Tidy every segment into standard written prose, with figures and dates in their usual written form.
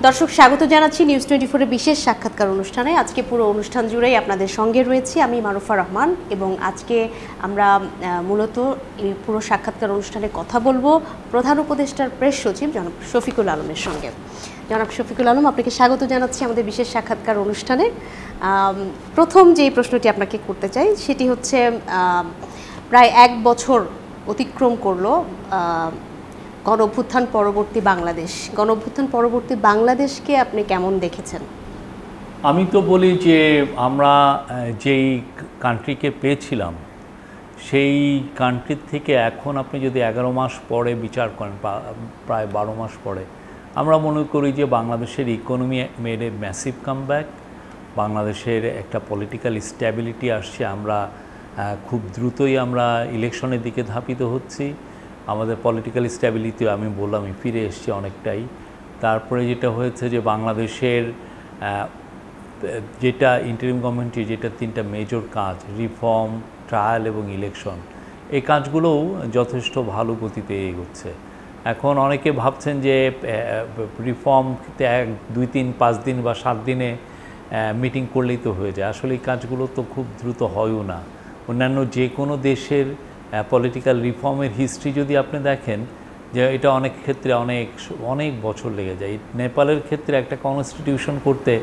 দর্শক স্বাগত জানাচ্ছি নিউজ 24 এর বিশেষ সাক্ষাৎকার অনুষ্ঠানে। আজকে পুরো অনুষ্ঠান জুড়েই আপনাদের সঙ্গে রয়েছি আমি মারুফা রহমান এবং আজকে আমরা মূলত এই পুরো সাক্ষাৎকার অনুষ্ঠানে কথা বলবো প্রধান উপদেষ্টার প্রেস সচিব জনাব শফিকুল আলমের সঙ্গে। জনাব শফিকুল আলম, আপনাকে স্বাগত জানাচ্ছি আমাদের বিশেষ সাক্ষাৎকার অনুষ্ঠানে। প্রথম যে প্রশ্নটি আপনাকে করতে চাই সেটি হচ্ছে প্রায় 1 বছর অতিক্রম করলো গণঅভ্যুত্থান পরবর্তী বাংলাদেশ। গণঅভ্যুত্থান পরবর্তী বাংলাদেশকে আপনি কেমন দেখেছেন? আমি তো বলি যে আমরা যেই কান্ট্রিকে পেয়েছিলাম সেই কান্ট্রির থেকে এখন আপনি যদি 11 মাস পরে বিচার করেন, প্রায় 12 মাস পরে, আমরা মনে করি যে বাংলাদেশের economy made a massive comeback. বাংলাদেশের একটা পলিটিক্যাল স্ট্যাবিলিটি আসছে। আমরা খুব দ্রুতই আমরা ইলেকশনের দিকে ধাপিত হচ্ছি। আমাদের পলিটিক্যাল স্ট্যাবিলিটি আমি বললাম ফিরে এসছে অনেকটাই। তারপরে যেটা হয়েছে যে বাংলাদেশের যেটা ইন্টারিম গভর্নমেন্টের যেটা 3টা মেজর কাজ, রিফর্ম, ট্রায়াল এবং ইলেকশন, এই কাজগুলোও যথেষ্ট ভালো গতিতে এগোচ্ছে। এখন অনেকে ভাবছেন যে রিফর্মতে 1, 2, 3, 5 দিন বা 7 দিনে মিটিং করলেই তো হয়ে যায়। আসলে এই কাজগুলো তো খুব দ্রুত হয়ও না। অন্যান্য যে কোনো দেশের পলিটিক্যাল রিফর্মের হিস্ট্রি যদি আপনি দেখেন যে এটা অনেক ক্ষেত্রে অনেক বছর লেগে যায়। নেপালের ক্ষেত্রে একটা কনস্টিটিউশন করতে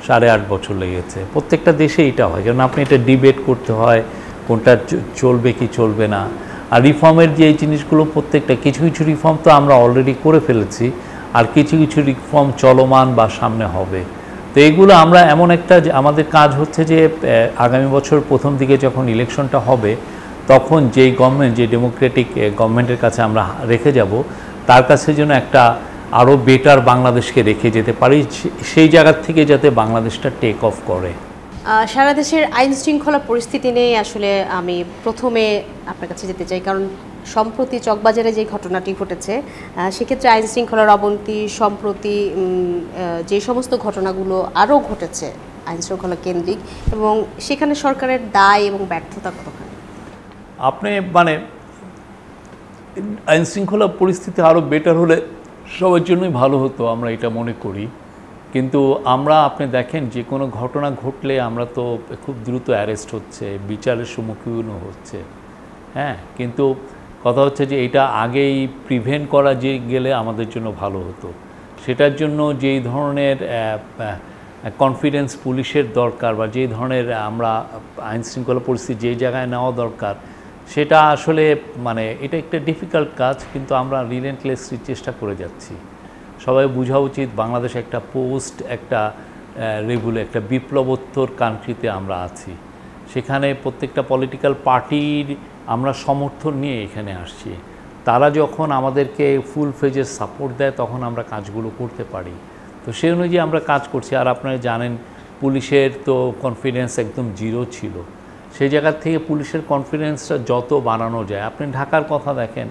8.5 বছর লেগেছে। প্রত্যেকটা দেশে এটা হয়, কারণ আপনি এটা ডিবেট করতে হয় কোনটা চলবে কি চলবে না। আর রিফর্মের যে এই জিনিসগুলো প্রত্যেকটা কিছু কিছু রিফর্ম তো আমরা অলরেডি করে ফেলেছি, আর কিছু কিছু রিফর্ম চলমান বা সামনে হবে। তো এইগুলো আমরা এমন একটা আমাদের কাজ হচ্ছে যে আগামী বছর প্রথম দিকে যখন ইলেকশনটা হবে তখন যেই গভর্নমেন্ট, যে ডেমোক্রেটিক গভর্নমেন্টের কাছে আমরা রেখে যাব, তার কাছে যেন একটা আরও বেটার বাংলাদেশকে রেখে যেতে পারি, সেই জায়গার থেকে যাতে বাংলাদেশটা টেক অফ করে। সারা দেশের আইন শৃঙ্খলা পরিস্থিতি নিয়ে আসলে আমি প্রথমে আপনার কাছে যেতে চাই, কারণ সম্প্রতি চকবাজারে যে ঘটনাটি ঘটেছে সেক্ষেত্রে আইন শৃঙ্খলার অবনতি, সম্প্রতি যে সমস্ত ঘটনাগুলো আরও ঘটেছে আইন শৃঙ্খলা কেন্দ্রিক, এবং সেখানে সরকারের দায় এবং ব্যর্থতা কতখানি? আপনি আইন শৃঙ্খলা পরিস্থিতি আরও বেটার হলে সবার জন্যই ভালো হতো, আমরা এটা মনে করি। কিন্তু আপনি দেখেন যে কোনো ঘটনা ঘটলে আমরা তো খুব দ্রুত অ্যারেস্ট হচ্ছে, বিচারের সম্মুখীন হচ্ছে। হ্যাঁ, কিন্তু কথা হচ্ছে যে এটা আগেই প্রিভেন্ট করা গেলে আমাদের জন্য ভালো হতো। সেটার জন্য যেই ধরনের কনফিডেন্স পুলিশের দরকার বা যেই ধরনের আমরা আইন শৃঙ্খলা পরিস্থিতি যেই জায়গায় নেওয়া দরকার, সেটা আসলে এটা একটা ডিফিকাল্ট কাজ, কিন্তু আমরা রিলেন্টলেসলি চেষ্টা করে যাচ্ছি। সবাই বোঝা উচিত বাংলাদেশ একটা একটা বিপ্লবোত্তর কান্ট্রিতে আমরা আছি। সেখানে প্রত্যেকটা পলিটিক্যাল পার্টির আমরা সমর্থন নিয়ে এখানে আসছি। তারা যখন আমাদেরকে ফুল ফেজের সাপোর্ট দেয় তখন আমরা কাজগুলো করতে পারি। তো সেই অনুযায়ী আমরা কাজ করছি। আর আপনারা জানেন পুলিশের তো কনফিডেন্স একদম জিরো ছিল। সেই জায়গার থেকে পুলিশের কনফিডেন্সটা যত বাড়ানো যায়, আপনি ঢাকার কথা দেখেন,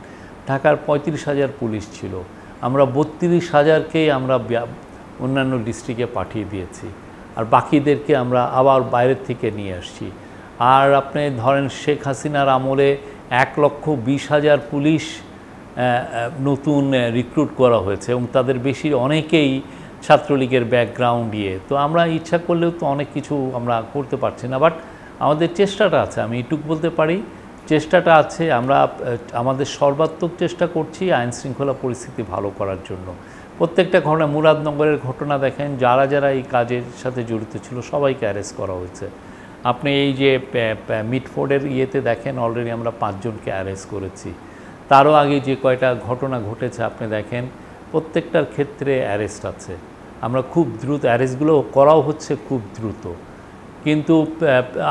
ঢাকার 35,000 পুলিশ ছিল, আমরা 32,000কেই আমরা অন্যান্য ডিস্ট্রিক্টে পাঠিয়ে দিয়েছি, আর বাকিদেরকে আমরা আবার বাইরের থেকে নিয়ে আসছি। আর আপনি ধরেন শেখ হাসিনার আমলে 1,20,000 পুলিশ নতুন রিক্রুট করা হয়েছে, এবং তাদের অনেকেই ছাত্রলীগের ব্যাকগ্রাউন্ড দিয়ে। তো আমরা ইচ্ছা করলেও তো অনেক কিছু আমরা করতে পারছি না, বাট আমাদের চেষ্টাটা আছে। আমি এটুকু বলতে পারি, চেষ্টাটা আছে। আমরা আমাদের সর্বাত্মক চেষ্টা করছি আইন শৃঙ্খলা পরিস্থিতি ভালো করার জন্য। প্রত্যেকটা ঘটনা, মুরাদনগরের ঘটনা দেখেন, যারা যারা এই কাজের সাথে জড়িত ছিল সবাইকে অ্যারেস্ট করা হয়েছে। আপনি এই যে মিটফোর্ডের ইয়েতে দেখেন, অলরেডি আমরা 5 জনকে অ্যারেস্ট করেছি। তারও আগে যে কয়টা ঘটনা ঘটেছে আপনি দেখেন, প্রত্যেকটার ক্ষেত্রে অ্যারেস্ট আছে। আমরা খুব দ্রুত অ্যারেস্টগুলো করাও হচ্ছে খুব দ্রুত। কিন্তু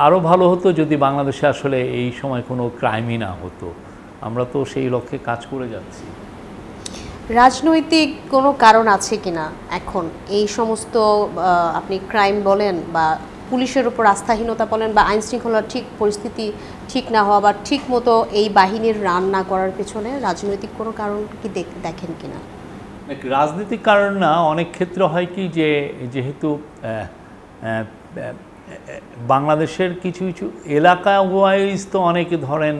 আরও ভালো হতো যদি বাংলাদেশে আসলে এই সময় কোনো ক্রাইমই না হতো। আমরা তো সেই লক্ষ্যে কাজ করে যাচ্ছি। রাজনৈতিক কোনো কারণ আছে কিনা এখন এই সমস্ত আপনি ক্রাইম বলেন বা পুলিশের উপর আস্থাহীনতা বলেন বা আইন শৃঙ্খলার পরিস্থিতি ঠিক না হওয়া বা ঠিক মতো এই বাহিনীর রান না করার পেছনে রাজনৈতিক কোনো কারণ কি দেখেন কিনা? রাজনৈতিক কারণ না, অনেক ক্ষেত্রে হয় কি যে যেহেতু বাংলাদেশের কিছু কিছু এলাকা ওয়াইজ তো অনেকে ধরেন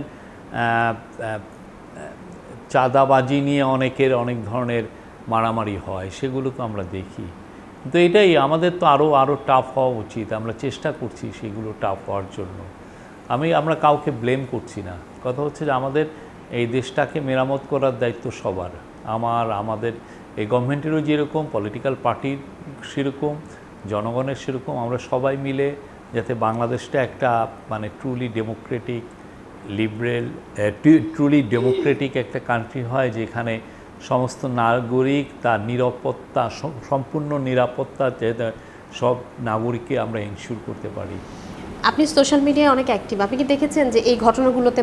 চাঁদাবাজি নিয়ে অনেক ধরনের মারামারি হয়, সেগুলো তো আমরা দেখি। তো এটাই আমাদের তো আরও টাফ হওয়া উচিত, আমরা চেষ্টা করছি সেগুলো টাফ হওয়ার জন্য। আমরা কাউকে ব্লেম করছি না, কথা হচ্ছে যে আমাদের এই দেশটাকে মেরামত করার দায়িত্ব সবার, আমাদের এই গভর্নমেন্টেরও যেরকম, পলিটিক্যাল পার্টির সেরকম, জনগণের সেরকম, আমরা সবাই মিলে যাতে বাংলাদেশটা একটা মানে truly Democratic liberal truly Democratic একটা কান্ট্রি হয়, যেখানে সমস্ত নাগরিক তার নিরাপত্তা, সম্পূর্ণ নিরাপত্তা সব নাগরিককে আমরা ইনশিওর করতে পারি। আপনি সোশ্যাল মিডিয়ায় অনেক অ্যাক্টিভ, আপনি কি দেখেছেন যে এই ঘটনাগুলোতে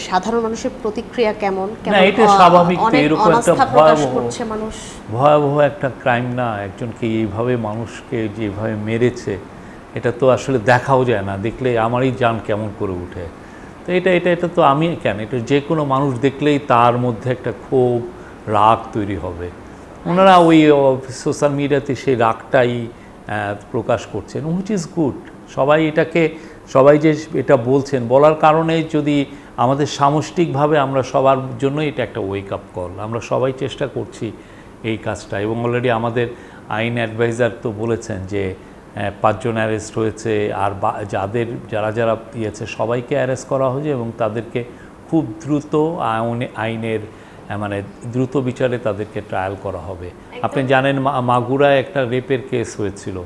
সাধারণ মানুষের প্রতিক্রিয়া কেমন? এটা স্বাভাবিক, এরকম একটা ভয়াবহ একটা ক্রাইম না, একজনকে এইভাবে মানুষকে যেভাবে মেরেছে, এটা তো আসলে দেখাও যায় না, দেখলে আমারই জান কেমন করে উঠে। তো এটা তো আমি কেন, এটা যে কোনো মানুষ দেখলেই তার মধ্যে একটা ক্ষোভ, রাগ তৈরি হবে। ওনারা ওই সোশ্যাল মিডিয়াতে সেই রাগটাই প্রকাশ করছেন, হুইচ ইজ গুড। সবাই যে এটা বলছেন, বলার কারণে যদি আমাদের সামষ্টিকভাবে আমরা সবার জন্য এটা একটা ওয়েক আপ কল, আমরা সবাই চেষ্টা করছি এই কাজটা। এবং অলরেডি আমাদের আইন অ্যাডভাইজার তো বলেছেন যে 5 জন অ্যারেস্ট হয়েছে, আর যারা ইয়েছে সবাইকে অ্যারেস্ট করা হয়েছে এবং তাদেরকে খুব দ্রুত আইনের মানে দ্রুত বিচারে তাদেরকে ট্রায়াল করা হবে। আপনি জানেন মাগুরায় একটা রেপের কেস হয়েছিল,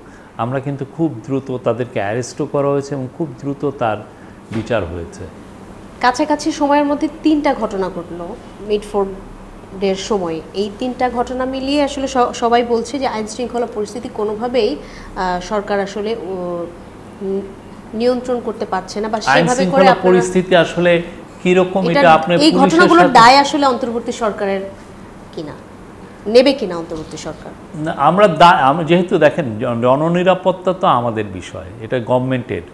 আমরা কিন্তু খুব দ্রুত তাদেরকে অ্যারেস্টও করা হয়েছে এবং খুব দ্রুত তার বিচার হয়েছে। কাছাকাছি সময়ের মধ্যে 3টা ঘটনা ঘটলো মিডফোর্ডের সময়। এই 3টা ঘটনা মিলিয়ে আসলে সবাই বলছে যে আইন শৃঙ্খলা পরিস্থিতি কোনোভাবেই সরকার আসলে নিয়ন্ত্রণ করতে পারছে না, বা সেভাবে করে পরিস্থিতি আসলে কিরকম, এটা আপনার এই ঘটনাগুলোর দায় আসলে অন্তর্বর্তী সরকারের কিনা, নেবে কিনা অন্তর্বর্তী সরকার? আমরা যেহেতু দেখেন জননিরাপত্তা তো আমাদের বিষয়, এটা গভর্নমেন্টের,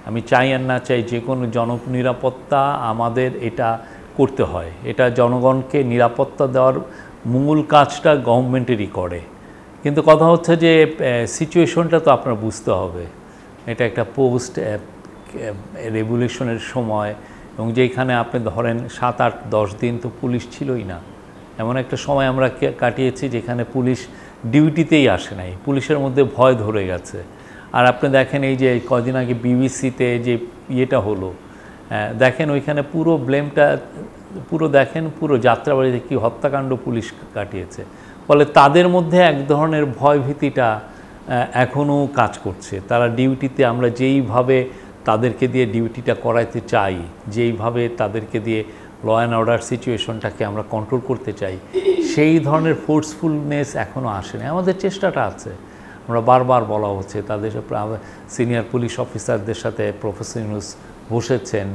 আমি চাই আর না চাই যে কোনো জননিরাপত্তা আমাদের এটা করতে হয়, এটা জনগণকে নিরাপত্তা দেওয়ার মূল কাজটা গভর্নমেন্টেরই করে। কিন্তু কথা হচ্ছে যে সিচুয়েশনটা তো আপনার বুঝতে হবে, এটা একটা পোস্ট রেভলিউশনের সময়, এবং যেখানে আপনি ধরেন 7, 8, 10 দিন তো পুলিশ ছিলই না, এমন একটা সময় আমরা কাটিয়েছি যেখানে পুলিশ ডিউটিতেই আসে নাই, পুলিশের মধ্যে ভয় ধরে গেছে। আর আপনি দেখেন এই যে কদিন আগে বিবিসিতে যে ইয়েটা হলো, দেখেন ওইখানে পুরো ব্লেমটা পুরো যাত্রাবাড়িতে কি হত্যাকাণ্ড পুলিশ কাটিয়েছে। ফলে তাদের মধ্যে এক ধরনের ভয় ভীতিটা এখনও কাজ করছে। তারা ডিউটিতে আমরা যেইভাবে তাদেরকে দিয়ে ডিউটিটা করাইতে চাই, যেইভাবে তাদেরকে দিয়ে ল অ্যান্ড অর্ডার সিচুয়েশনটাকে আমরা কন্ট্রোল করতে চাই, সেই ধরনের ফোর্সফুলনেস এখনও আসেনি। আমাদের চেষ্টাটা আছে, আমরা বারবার বলা হচ্ছে, তাদের সিনিয়র পুলিশ অফিসারদের সাথে প্রফেসর ইউনূস বসেছেন,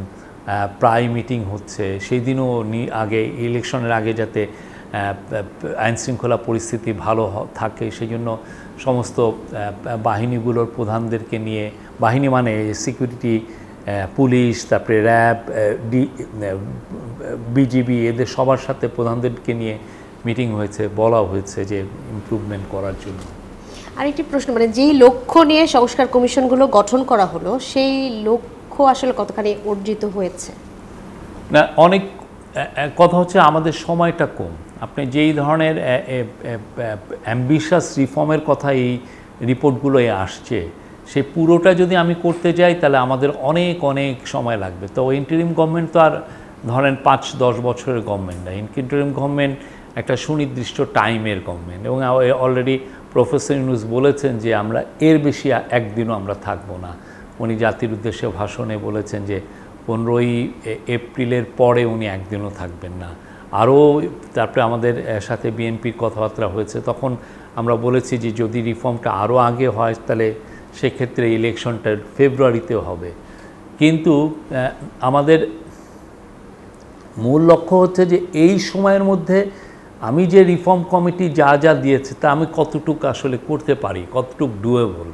প্রায় মিটিং হচ্ছে। সেই দিনও আগে ইলেকশনের আগে যাতে আইনশৃঙ্খলা পরিস্থিতি ভালো থাকে সেই জন্য সমস্ত বাহিনীগুলোর প্রধানদেরকে নিয়ে, বাহিনী মানে সিকিউরিটি, পুলিশ, তারপরে র্যাব, বিজিবি, এদের সবার সাথে প্রধানদেরকে নিয়ে মিটিং হয়েছে, বলা হয়েছে যে ইমপ্রুভমেন্ট করার জন্য। আরেকটি প্রশ্ন, মানে যেই লক্ষ্য নিয়ে সংস্কার কমিশনগুলো গঠন করা হলো, সেই লক্ষ্য আসলে কতখানি অর্জিত হয়েছে? না, অনেক কথা হচ্ছে আমাদের সময়টা কম। আপনি যেই ধরনের অ্যাম্বিশাস রিফর্মের কথা এই রিপোর্টগুলোয় আসছে, সেই পুরোটা যদি আমি করতে যাই তাহলে আমাদের অনেক সময় লাগবে। তো ইন্টারিম গভর্নমেন্ট তো আর ধরেন 5-10 বছরের গভর্নমেন্ট না, ইন্টারিম গভর্নমেন্ট একটা সুনির্দিষ্ট টাইমের গভর্নমেন্ট। এবং অলরেডি প্রফেসর ইউনূস বলেছেন যে আমরা এর বেশি একদিনও আমরা থাকবো না। উনি জাতির উদ্দেশ্যে ভাষণে বলেছেন যে 15ই এপ্রিলের পরে উনি একদিনও থাকবেন না। আরও তারপরে আমাদের সাথে বিএনপির কথাবার্তা হয়েছে, তখন আমরা বলেছি যে যদি রিফর্মটা আরও আগে হয় তাহলে সেক্ষেত্রে ইলেকশনটা ফেব্রুয়ারিতেও হবে। কিন্তু আমাদের মূল লক্ষ্য হচ্ছে যে এই সময়ের মধ্যে আমি যে রিফর্ম কমিটি যা দিয়েছে তা আমি কতটুকু আসলে করতে পারি, কতটুকু ডুয়েবল,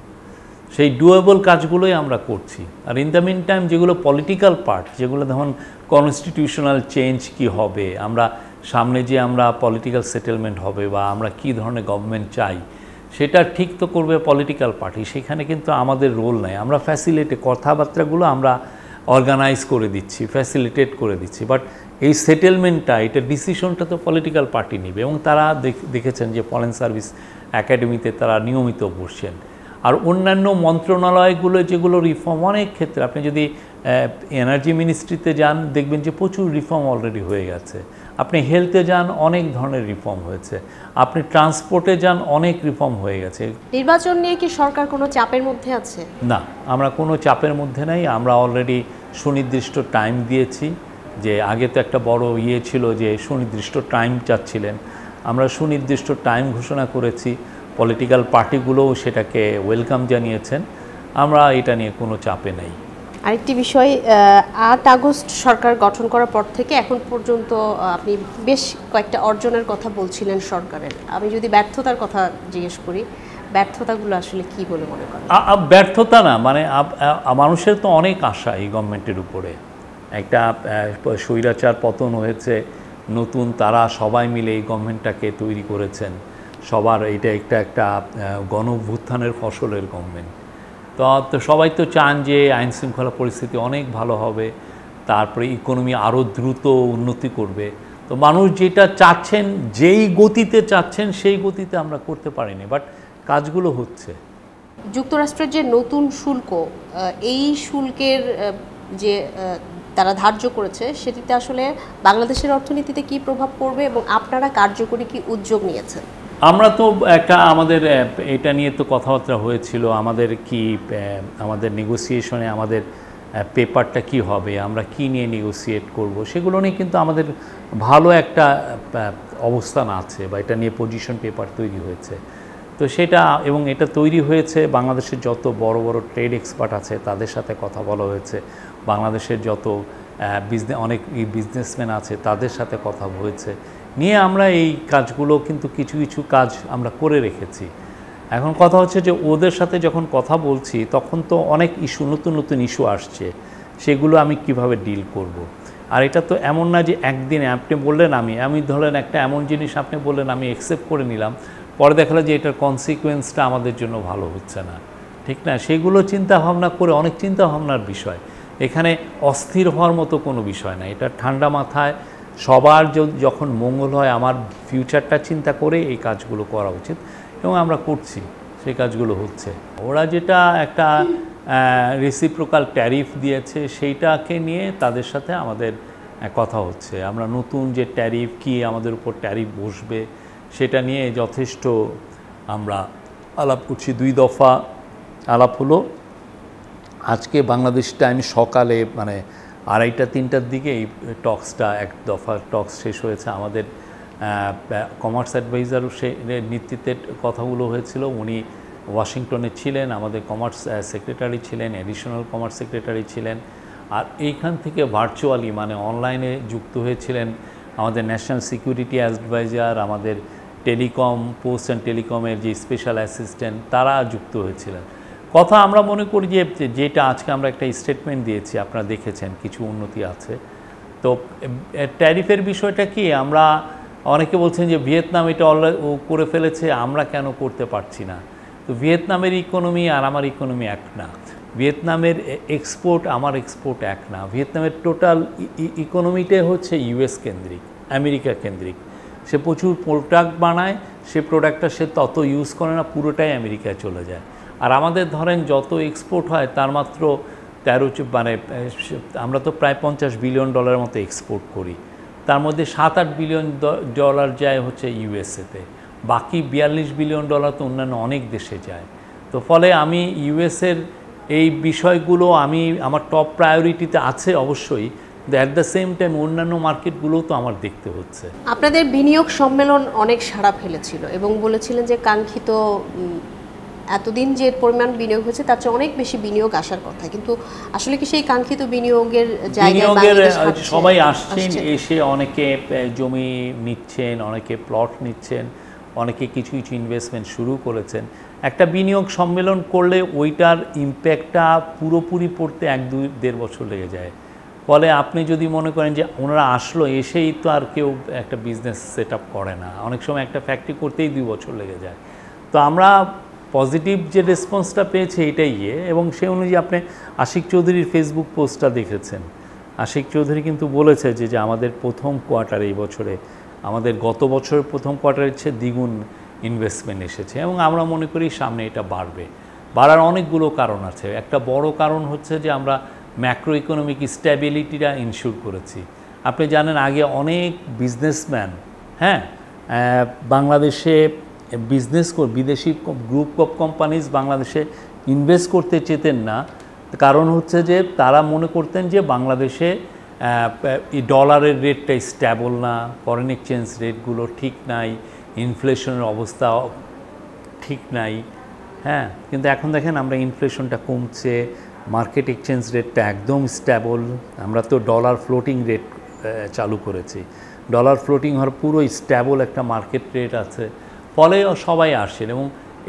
সেই ডুয়েবল কাজগুলোই আমরা করছি। আর ইন দ্য মিন টাইম যেগুলো পলিটিক্যাল পার্ট, যেগুলো ধরুন কনস্টিটিউশনাল চেঞ্জ কি হবে, আমরা সামনে যে আমরা পলিটিক্যাল সেটেলমেন্ট হবে বা আমরা কি ধরনের গভর্নমেন্ট চাই, সেটা ঠিক তো করবে পলিটিক্যাল পার্টি, সেখানে কিন্তু আমাদের রোল নেই। আমরা ফ্যাসিলিটি, কথাবার্তাগুলো আমরা অর্গানাইজ করে দিচ্ছি, ফ্যাসিলিটেট করে দিচ্ছি, বাট এই সেটেলমেন্টটা, এটা ডিসিশনটা তো পলিটিক্যাল পার্টি নেবে। এবং তারা দেখেছেন যে ফরেন সার্ভিস একাডেমিতে তারা নিয়মিত বসছেন। আর অন্যান্য মন্ত্রণালয়গুলো যেগুলো রিফর্ম, অনেক ক্ষেত্রে আপনি যদি এনার্জি মিনিস্ট্রিতে যান দেখবেন যে প্রচুর রিফর্ম অলরেডি হয়ে গেছে। আপনি হেলথে যান, অনেক ধরনের রিফর্ম হয়েছে। আপনি ট্রান্সপোর্টে যান, অনেক রিফর্ম হয়ে গেছে। নির্বাচন নিয়ে কি সরকার কোনো চাপের মধ্যে আছে? না, আমরা কোনো চাপের মধ্যে নাই। আমরা অলরেডি সুনির্দিষ্ট টাইম দিয়েছি। যে আগে তো একটা বড় ছিল যে সুনির্দিষ্ট টাইম চাচ্ছিলেন, আমরা সুনির্দিষ্ট টাইম ঘোষণা করেছি। পলিটিক্যাল পার্টিগুলোও সেটাকে ওয়েলকাম জানিয়েছেন। আমরা এটা নিয়ে কোনো চাপে নেই। আরেকটি বিষয়, 8 আগস্ট সরকার গঠন করার পর থেকে এখন পর্যন্ত আপনি বেশ কয়েকটা অর্জনের কথা বলছিলেন সরকারের। আমি যদি ব্যর্থতার কথা জিজ্ঞেস করি, ব্যর্থতাগুলো আসলে কি বলে মনে করেন? ব্যর্থতা না, মানে মানুষের তো অনেক আশা এই গভর্নমেন্টের উপরে। একটা স্বৈরাচার পতন হয়েছে, নতুন তারা সবাই মিলে এই গভর্নমেন্টটাকে তৈরি করেছেন। সবার এটা একটা গণ অভ্যুত্থানের ফসলের গভর্নমেন্ট। তো সবাই তো চান যে আইন শৃঙ্খলা পরিস্থিতি অনেক ভালো হবে, তারপরে ইকোনমি আরও দ্রুত উন্নতি করবে। তো মানুষ যেটা চাচ্ছেন, যেই গতিতে চাচ্ছেন সেই গতিতে আমরা করতে পারিনি, বাট কাজগুলো হচ্ছে। যুক্তরাষ্ট্রের যে নতুন শুল্ক, এই শুল্কের যে তারা ধার্য করেছে, সেটিতে আসলে বাংলাদেশের অর্থনীতিতে কি প্রভাব পড়বে এবং আপনারা কার্যকরী কি উদ্যোগ নিয়েছেন? আমরা তো আমাদের এটা নিয়ে তো কথাবার্তা হয়েছিল, আমাদের নেগোসিয়েশনে আমাদের পেপারটা কি হবে, আমরা কি নিয়ে নেগোসিয়েট করব, সেগুলো নিয়ে কিন্তু আমাদের ভালো একটা অবস্থান আছে, বা এটা নিয়ে পজিশন পেপার তৈরি হয়েছে। তো সেটা, এবং এটা তৈরি হয়েছে বাংলাদেশের যত বড় বড় ট্রেড এক্সপার্ট আছে তাদের সাথে কথা বলা হয়েছে, বাংলাদেশের যত অনেক বিজনেসম্যান আছে তাদের সাথে কথা হয়েছে, নিয়ে আমরা এই কাজগুলো কিন্তু কিছু কিছু কাজ আমরা করে রেখেছি। এখন কথা হচ্ছে যে ওদের সাথে যখন কথা বলছি তখন তো অনেক ইস্যু, নতুন নতুন ইস্যু আসছে, সেগুলো আমি কিভাবে ডিল করব। আর এটা তো এমন না যে একদিনে আপনি বললেন আমি ধরেন একটা এমন জিনিস আপনি বললেন আমি অ্যাকসেপ্ট করে নিলাম, পরে দেখালো যে এটার কনসিকুয়েন্সটা আমাদের জন্য ভালো হচ্ছে না, ঠিক না? সেগুলো চিন্তা ভাবনা করে, অনেক চিন্তা ভাবনার বিষয়, এখানে অস্থির হওয়ার মতো কোনো বিষয় না। এটা ঠান্ডা মাথায় সবার যখন মঙ্গল হয়, আমার ফিউচারটা চিন্তা করে এই কাজগুলো করা উচিত, এবং আমরা করছি, সেই কাজগুলো হচ্ছে। ওরা যেটা একটা রেসিপ্রোকাল ট্যারিফ দিয়েছে, সেইটাকে নিয়ে তাদের সাথে আমাদের কথা হচ্ছে। আমরা নতুন যে ট্যারিফ, কি আমাদের উপর ট্যারিফ বসবে, সেটা নিয়ে যথেষ্ট আমরা আলাপ করছি। 2 দফা আলাপ হলো। আজকে বাংলাদেশ টাইম সকালে মানে 2:30-3টার দিকে এই টক্সটা, 1 দফা টক্স শেষ হয়েছে। আমাদের কমার্স অ্যাডভাইজার নেতৃত্বের কথাগুলো হয়েছিল, উনি ওয়াশিংটনে ছিলেন, আমাদের কমার্স সেক্রেটারি ছিলেন, অ্যাডিশনাল কমার্স সেক্রেটারি ছিলেন, আর এইখান থেকে ভার্চুয়ালি মানে অনলাইনে যুক্ত হয়েছিলেন আমাদের ন্যাশনাল সিকিউরিটি অ্যাডভাইজার, আমাদের টেলিকম, পোস্ট অ্যান্ড টেলিকমের যে স্পেশাল অ্যাসিস্ট্যান্ট, তারা যুক্ত হয়েছিলেন। কথা আমরা মনে করি যে যেটা আজকে আমরা একটা স্টেটমেন্ট দিয়েছি, আপনারা দেখেছেন কিছু উন্নতি আছে। তো ট্যারিফের বিষয়টা কি, আমরা অনেকে বলছেন যে ভিয়েতনাম এটা করে ফেলেছে, আমরা কেন করতে পারছি না। তো ভিয়েতনামের ইকোনমি আর আমার ইকোনমি এক না, ভিয়েতনামের এক্সপোর্ট আমার এক্সপোর্ট এক না, ভিয়েতনামের টোটাল ইকোনমিটাই হচ্ছে ইউএস কেন্দ্রিক, আমেরিকা কেন্দ্রিক। সে প্রচুর প্রোডাক্ট বানায়, সে প্রোডাক্টটা সে তত ইউজ করে না, পুরোটাই আমেরিকায় চলে যায়। আর আমাদের ধরেন যত এক্সপোর্ট হয় তার মাত্র 13, মানে আমরা তো প্রায় $50 বিলিয়ন মতো এক্সপোর্ট করি, তার মধ্যে $7-8 বিলিয়ন যায় হচ্ছে ইউএসএতে, বাকি $42 বিলিয়ন তো অন্যান্য অনেক দেশে যায়। তো ফলে আমি ইউএসের এই বিষয়গুলো আমার টপ প্রায়োরিটিতে আছে অবশ্যই, কিন্তু অ্যাট দ্য সেম টাইম অন্যান্য মার্কেটগুলোও তো আমার দেখতে হচ্ছে। আপনাদের বিনিয়োগ সম্মেলন অনেক সাড়া ফেলেছিল এবং বলেছিলেন যে কাঙ্ক্ষিত এতদিন যে পরিমাণ বিনিয়োগ হয়েছে তার চেয়ে অনেক বেশি বিনিয়োগ আসার কথা, কিন্তু আসলে কি সেই কাঙ্ক্ষিত বিনিয়োগের জায়গায় সবাই আসছেন, এসে অনেকে জমি নিচ্ছেন, অনেকে প্লট নিচ্ছেন, অনেকে কিছু কিছু ইনভেস্টমেন্ট শুরু করেছেন। একটা বিনিয়োগ সম্মেলন করলে ওইটার ইম্প্যাক্টটা পুরোপুরি পড়তে 1-2-1.5 বছর লেগে যায়। ফলে আপনি যদি মনে করেন যে ওনারা আসলো, এসেই তো আর কেউ একটা বিজনেস সেট আপ করে না, অনেক সময় একটা ফ্যাক্টরি করতেই 2 বছর লেগে যায়। তো আমরা পজিটিভ যে রেসপন্সটা পেয়েছে এটাই এবং সে অনুযায়ী আপনি আশিক চৌধুরীর ফেসবুক পোস্টটা দেখেছেন। আশিক চৌধুরী কিন্তু বলেছে যে আমাদের প্রথম কোয়ার্টারে এই বছরে আমাদের গত বছরের প্রথম কোয়ার্টারের চেয়ে দ্বিগুণ ইনভেস্টমেন্ট এসেছে এবং আমরা মনে করি সামনে এটা বাড়বে। বাড়ার অনেকগুলো কারণ আছে। একটা বড় কারণ হচ্ছে যে আমরা ম্যাক্রো ইকোনমিক স্ট্যাবিলিটিটা ইনশিওর করেছি। আপনি জানেন আগে অনেক বিজনেসম্যান বাংলাদেশে বিদেশি গ্রুপ অফ কোম্পানিজ বাংলাদেশে ইনভেস্ট করতে চেতেন না। কারণ হচ্ছে যে তারা মনে করতেন যে বাংলাদেশে ডলারের রেটটা স্ট্যাবল না, ফরেন এক্সচেঞ্জ রেটগুলো ঠিক নাই, ইনফ্লেশনের অবস্থা ঠিক নাই। কিন্তু এখন দেখেন আমরা ইনফ্লেশনটা কমছে, মার্কেট এক্সচেঞ্জ রেটটা একদম স্ট্যাবল। আমরা তো ডলার ফ্লোটিং রেট চালু করেছি। ডলার ফ্লোটিং হওয়ার পুরো স্ট্যাবল একটা মার্কেট রেট আছে, ফলে সবাই আসেন এবং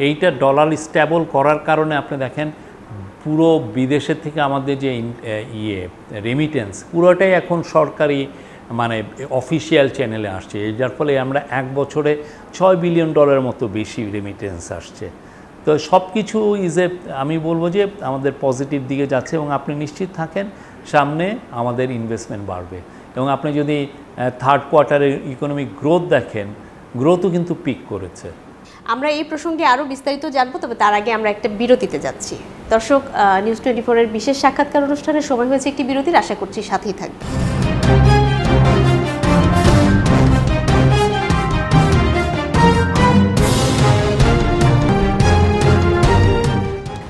এইটা ডলার স্ট্যাবল করার কারণে আপনি দেখেন পুরো বিদেশের থেকে আমাদের যে রেমিটেন্স পুরোটাই এখন সরকারি মানে অফিসিয়াল চ্যানেলে আসছে, যার ফলে আমরা এক বছরে $6 বিলিয়ন মতো বেশি রেমিটেন্স আসছে। তো সব কিছু আমি বলবো যে আমাদের পজিটিভ দিকে যাচ্ছে এবং আপনি নিশ্চিত থাকেন সামনে আমাদের ইনভেস্টমেন্ট বাড়বে। এবং আপনি যদি থার্ড কোয়ার্টারের ইকোনমিক গ্রোথ দেখেন, গ্রোথও কিন্তু পিক করেছে। আমরা এই প্রসঙ্গে আরও বিস্তারিত জানবো, তবে তার আগে আমরা একটা বিরতিতে যাচ্ছি। দর্শক, নিউজ 24-এর বিশেষ সাক্ষাৎকার অনুষ্ঠানের সময় হয়েছে একটি বিরতির, আশা করছি সাথেই থাকবে।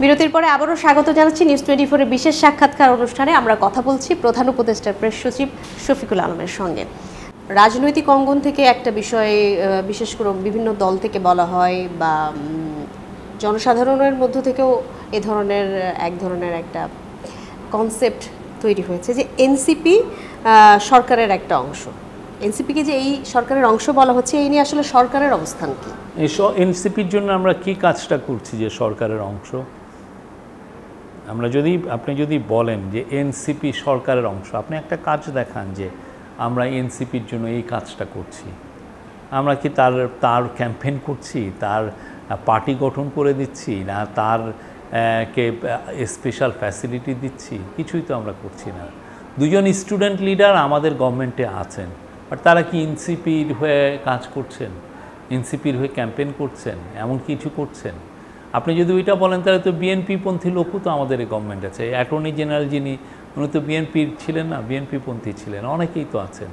বিরতির পরে আবারও স্বাগত জানাচ্ছি নিউজ 24-এর বিশেষ সাক্ষাৎকার অনুষ্ঠানে। আমরা কথা বলছি প্রধান উপদেষ্টার প্রেস সচিব শফিকুল আলমের সঙ্গে। রাজনৈতিক অঙ্গন থেকে একটা বিষয় বিশেষ করে বিভিন্ন দল থেকে বলা হয় বা জনসাধারণের মধ্য থেকেও এক ধরনের একটা কনসেপ্ট তৈরি হয়েছে যে এনসিপি সরকারের একটা অংশ। এনসিপিকে যে এই সরকারের অংশ বলা হচ্ছে, এই নিয়ে আসলে সরকারের অবস্থান কি? এনসিপির জন্য আমরা কি কাজটা করছি যে সরকারের অংশ? আপনি যদি বলেন যে এনসিপি সরকারের অংশ, আপনি একটা কাজ দেখান যে আমরা এনসিপির জন্য এই কাজটা করছি। আমরা কি তার ক্যাম্পেইন করছি, তার পার্টি গঠন করে দিচ্ছি, না তার কে স্পেশাল ফ্যাসিলিটি দিচ্ছি? কিছুই তো আমরা করছি না। দুজন স্টুডেন্ট লিডার আমাদের গভর্নমেন্টে আছেন, বাট তারা কি এনসিপির হয়ে কাজ করছেন, এনসিপির হয়ে ক্যাম্পেইন করছেন, এমন কিছু করছেন? আপনি যদি ওইটা বলেন তাহলে তো বিএনপিপন্থী লোকও তো আমাদের এই গভর্নমেন্ট আছে। অ্যাটর্নি জেনারেল যিনি, উনি তো বিএনপির ছিলেন না, বিএনপিপন্থী ছিলেন, অনেকেই তো আছেন।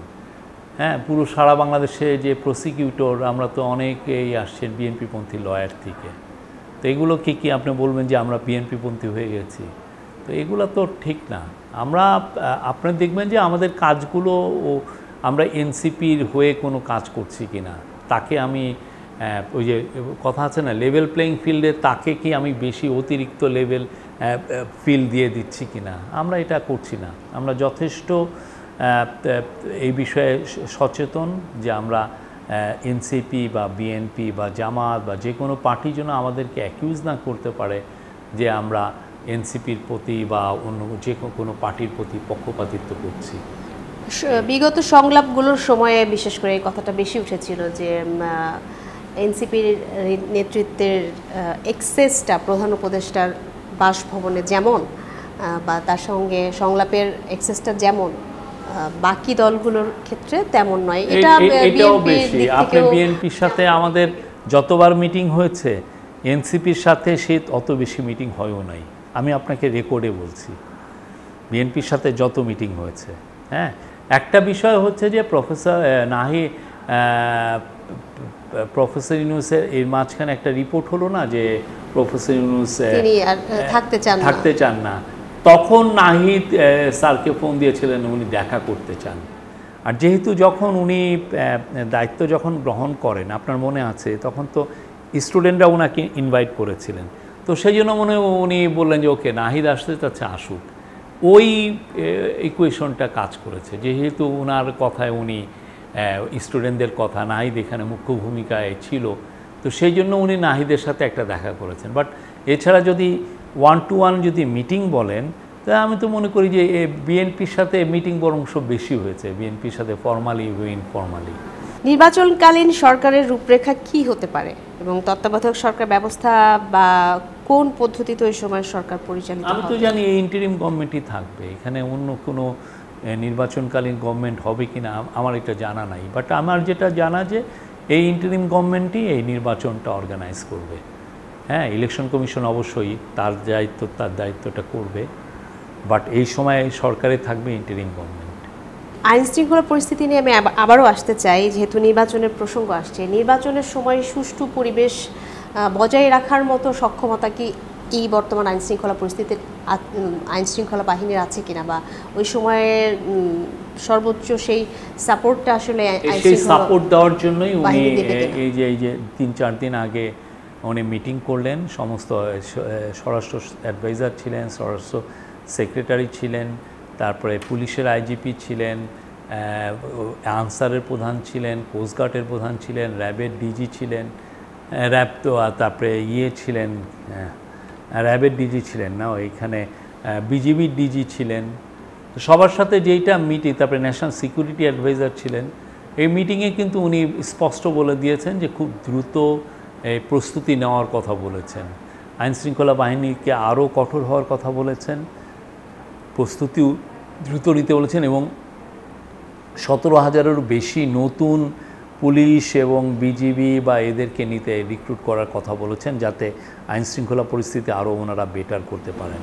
পুরো সারা বাংলাদেশে যে প্রসিকিউটর, আমরা তো অনেকেই আসছেন বিএনপিপন্থী লয়ার থেকে। তো এগুলো কি আপনি বলবেন যে আমরা বিএনপিপন্থী হয়ে গেছি? তো এগুলো তো ঠিক না। আপনি দেখবেন যে আমাদের কাজগুলো আমরা এনসিপির হয়ে কোনো কাজ করছি কি না, তাকে আমি ওই যে কথা আছে না, লেভেল প্লেইং ফিল্ডে তাকে কি আমি বেশি অতিরিক্ত লেভেল ফিল্ড দিয়ে দিচ্ছি কি না, আমরা এটা করছি না। আমরা যথেষ্ট এই বিষয়ে সচেতন যে আমরা এনসিপি বা বিএনপি বা জামাত বা যে কোনো পার্টি যেন আমাদেরকে অ্যাকিউজ না করতে পারে যে আমরা এনসিপির প্রতি বা অন্য যে কোনো পার্টির প্রতি পক্ষপাতিত্ব করছি। বিগত সংলাপগুলোর সময়ে বিশেষ করে এই কথাটা বেশি উঠেছিল যে এনসিপির নেতৃত্বের এক্সেসটা প্রধান উপদেষ্টার বাসভবনে যেমন বা তার সঙ্গে সংলাপের এক্সেসটা যেমন বাকি দলগুলোর ক্ষেত্রে তেমন নয়। এটাও বেশি। আপনি বিএনপির সাথে আমাদের যতবার মিটিং হয়েছে, এনসিপির সাথে সে অত বেশি মিটিং হয়ও নাই। আমি আপনাকে রেকর্ডে বলছি, বিএনপির সাথে যত মিটিং হয়েছে। একটা বিষয় হচ্ছে যে প্রফেসর ইউনূসের এর মাঝখানে একটা রিপোর্ট হলো না যে প্রফেসর ইউনূস থাকতে চান না, তখন নাহিদ স্যারকে ফোন দিয়েছিলেন উনি দেখা করতে চান। আর যেহেতু যখন উনি দায়িত্ব গ্রহণ করেন, আপনার মনে আছে, তখন তো স্টুডেন্টরা ওনাকে ইনভাইট করেছিলেন, তো সেই জন্য উনি বললেন যে ওকে নাহিদ আসতে চাচ্ছে, আসুক। ওই ইকুয়েশনটা কাজ করেছে, যেহেতু ওনার কথায় উনি স্টুডেন্টদের কথা, নাহিদ এখানে মুখ্য ভূমিকায় ছিল, তো সেই জন্য উনি নাহিদের সাথে একটা দেখা করেছেন। বাট এছাড়া যদি 1-to-1 যদি মিটিং বলেন, তা আমি তো মনে করি যে বিএনপির সাথে মিটিং বরং বেশি হয়েছে, বিএনপির সাথে ফর্মালি ইনফর্মালি। নির্বাচনকালীন সরকারের রূপরেখা কি হতে পারে এবং তত্ত্বাবধায়ক সরকার ব্যবস্থা বা কোন পদ্ধতিতে ওই সময় সরকার পরিচালিত আমি তো জানি এই ইন্টারিম গভর্নমেন্টই থাকবে, এখানে অন্য কোনো নির্বাচনকালীন গভর্নমেন্ট হবে কিনা আমার এটা জানা নাই, বাট আমার যেটা জানা যে এই ইন্টারিম গভর্নমেন্টই এই নির্বাচনটা অর্গানাইজ করবে। হ্যাঁ, ইলেকশন কমিশন অবশ্যই তার দায়িত্বটা করবে, বাট এই সময় সরকারে থাকবে ইন্টারিম গভর্নমেন্ট। আইন শৃঙ্খলা পরিস্থিতি নিয়ে আমি আবারও আসতে চাই, যেহেতু নির্বাচনের প্রসঙ্গ আসছে। নির্বাচনের সময় সুষ্ঠু পরিবেশ বজায় রাখার মতো সক্ষমতা কি এই বর্তমান আইন শৃঙ্খলা পরিস্থিতির আইন শৃঙ্খলা বাহিনীর আছে কিনা, বা ওই সময়ের সর্বোচ্চ সেই সাপোর্টটা আসলে সেই সাপোর্ট দেওয়ার জন্যই উনি এই যে 3-4 দিন আগে উনি মিটিং করলেন, সমস্ত স্বরাষ্ট্র অ্যাডভাইজার ছিলেন, স্বরাষ্ট্র সেক্রেটারি ছিলেন, তারপরে পুলিশের আইজিপি ছিলেন, আনসারের প্রধান ছিলেন, কোস্টগার্ডের প্রধান ছিলেন, র্যাবের ডিজি ছিলেন, র্যাব তো তারপরে ছিলেন, র্যাবের ডিজি ছিলেন না ওইখানে, বিজিবির ডিজি ছিলেন। তো সবার সাথে যেইটা মিটিং, তারপরে ন্যাশনাল সিকিউরিটি অ্যাডভাইজার ছিলেন। এই মিটিংয়ে কিন্তু উনি স্পষ্ট বলে দিয়েছেন যে খুব দ্রুত এই প্রস্তুতি নেওয়ার কথা বলেছেন, আইনশৃঙ্খলা বাহিনীকে আরও কঠোর হওয়ার কথা বলেছেন, প্রস্তুতি দ্রুত নিতে বলেছেন এবং 17,000-এরও বেশি নতুন পুলিশ এবং বিজিবি বা এদেরকে নিতে রিক্রুট করার কথা বলেছেন, যাতে আইনশৃঙ্খলা পরিস্থিতি আরও ওনারা বেটার করতে পারেন।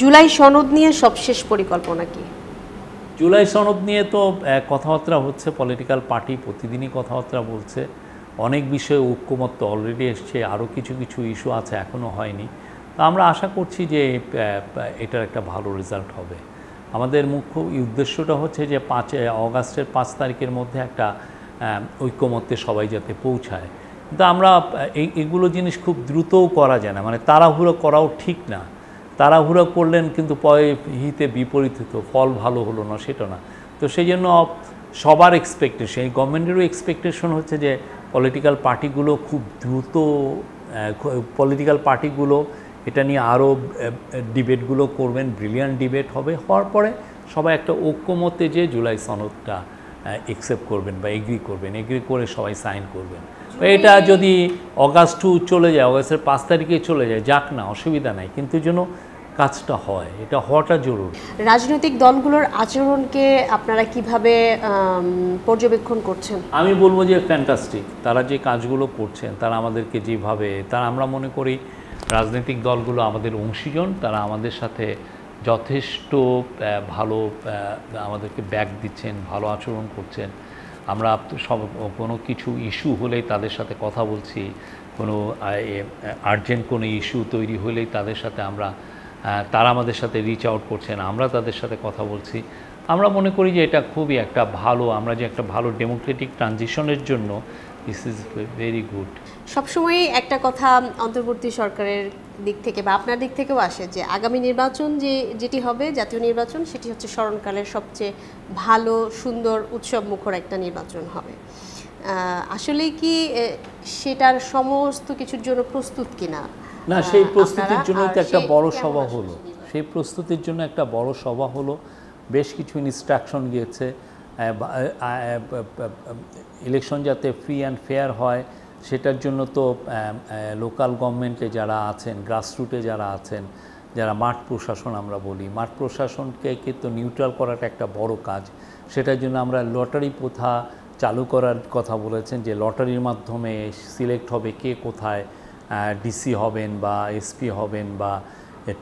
জুলাই সনদ নিয়ে সবশেষ পরিকল্পনা কি? জুলাই সনদ নিয়ে তো কথাবার্তা হচ্ছে, পলিটিক্যাল পার্টি প্রতিদিনই কথাবার্তা বলছে, অনেক বিষয়ে ঐক্যমত্য অলরেডি এসছে, আরও কিছু কিছু ইস্যু আছে এখনও হয়নি। তো আমরা আশা করছি যে এটার একটা ভালো রেজাল্ট হবে। আমাদের মুখ্য উদ্দেশ্যটা হচ্ছে যে 5 অগাস্টের 5 তারিখের মধ্যে একটা ঐক্যমত্যে সবাই যাতে পৌঁছায়। কিন্তু আমরা এগুলো জিনিস খুব দ্রুতও করা যায় না, মানে তাড়াহুড়ো করাও ঠিক না। তাড়াহুড়ো করলেন কিন্তু হিতে বিপরীত হতো, ফল ভালো হলো না, সেটা না। তো সেই জন্য সবার এক্সপেকটেশন, এই গভর্নমেন্টেরও এক্সপেকটেশন হচ্ছে যে পলিটিক্যাল পার্টিগুলো খুব দ্রুত, পলিটিক্যাল পার্টিগুলো এটা নিয়ে আরও ডিবেটগুলো করবেন, ব্রিলিয়ান্ট ডিবেট হবে, হওয়ার পরে সবাই একটা ঐক্যমতে যে জুলাই সনদটা অ্যাকসেপ্ট করবেন বা এগ্রি করবেন, এগ্রি করে সবাই সাইন করবেন। এটা যদি অগাস্ট চলে যায়, অগাস্টের 5 তারিখে চলে যায়, যাক না, অসুবিধা নাই, কিন্তু যেন কাজটা হয়, এটা হওয়াটা জরুরি। রাজনৈতিক দলগুলোর আচরণকে আপনারা কিভাবে পর্যবেক্ষণ করছেন? আমি বলবো যে ফ্যান্টাস্টিক, তারা যে কাজগুলো করছেন, তারা আমাদেরকে যেভাবে, তারা, আমরা মনে করি রাজনৈতিক দলগুলো আমাদের অংশীজন, তারা আমাদের সাথে যথেষ্ট ভালো আমাদেরকে ব্যাক দিচ্ছেন, ভালো আচরণ করছেন। আমরা কোনো কিছু ইস্যু হলেই তাদের সাথে কথা বলছি, কোনো আর্জেন্ট কোনো ইস্যু তৈরি হলেই তাদের সাথে তারা আমাদের সাথে রিচ আউট করছেন, আমরা তাদের সাথে কথা বলছি। আমরা মনে করি যে এটা খুবই একটা ভালো, আমরা যে একটা ভালো ডেমোক্রেটিক ট্রানজিশনের জন্য দিস ইজ ভেরি গুড। সবসময়ই একটা কথা অন্তর্বর্তী সরকারের দিক থেকে বা আপনার দিক থেকেও আসে যে আগামী নির্বাচন যেটি হবে, জাতীয় নির্বাচন, সেটি হচ্ছে স্মরণকালের সবচেয়ে ভালো, সুন্দর, উৎসব মুখর একটা নির্বাচন হবে। আসলে কি সেটার সমস্ত কিছুর জন্য প্রস্তুত কিনা? না, সেই প্রস্তুতির জন্য তো একটা বড় সভা হলো, সেই প্রস্তুতির জন্য একটা বড় সভা হলো, বেশ কিছু ইনস্ট্রাকশন গিয়েছে, ইলেকশন যাতে ফ্রি অ্যান্ড ফেয়ার হয় সেটার জন্য তো লোকাল গভর্নমেন্টে যারা আছেন, গ্রাসরুটে যারা আছেন, যারা মাঠ প্রশাসন আমরা বলি, মাঠ প্রশাসনকে কিন্তু নিউট্রাল করাটা একটা বড় কাজ। সেটার জন্য আমরা লটারি প্রথা চালু করার কথা বলেছেন, যে লটারির মাধ্যমে সিলেক্ট হবে কে কোথায় ডিসি হবেন বা এসপি হবেন বা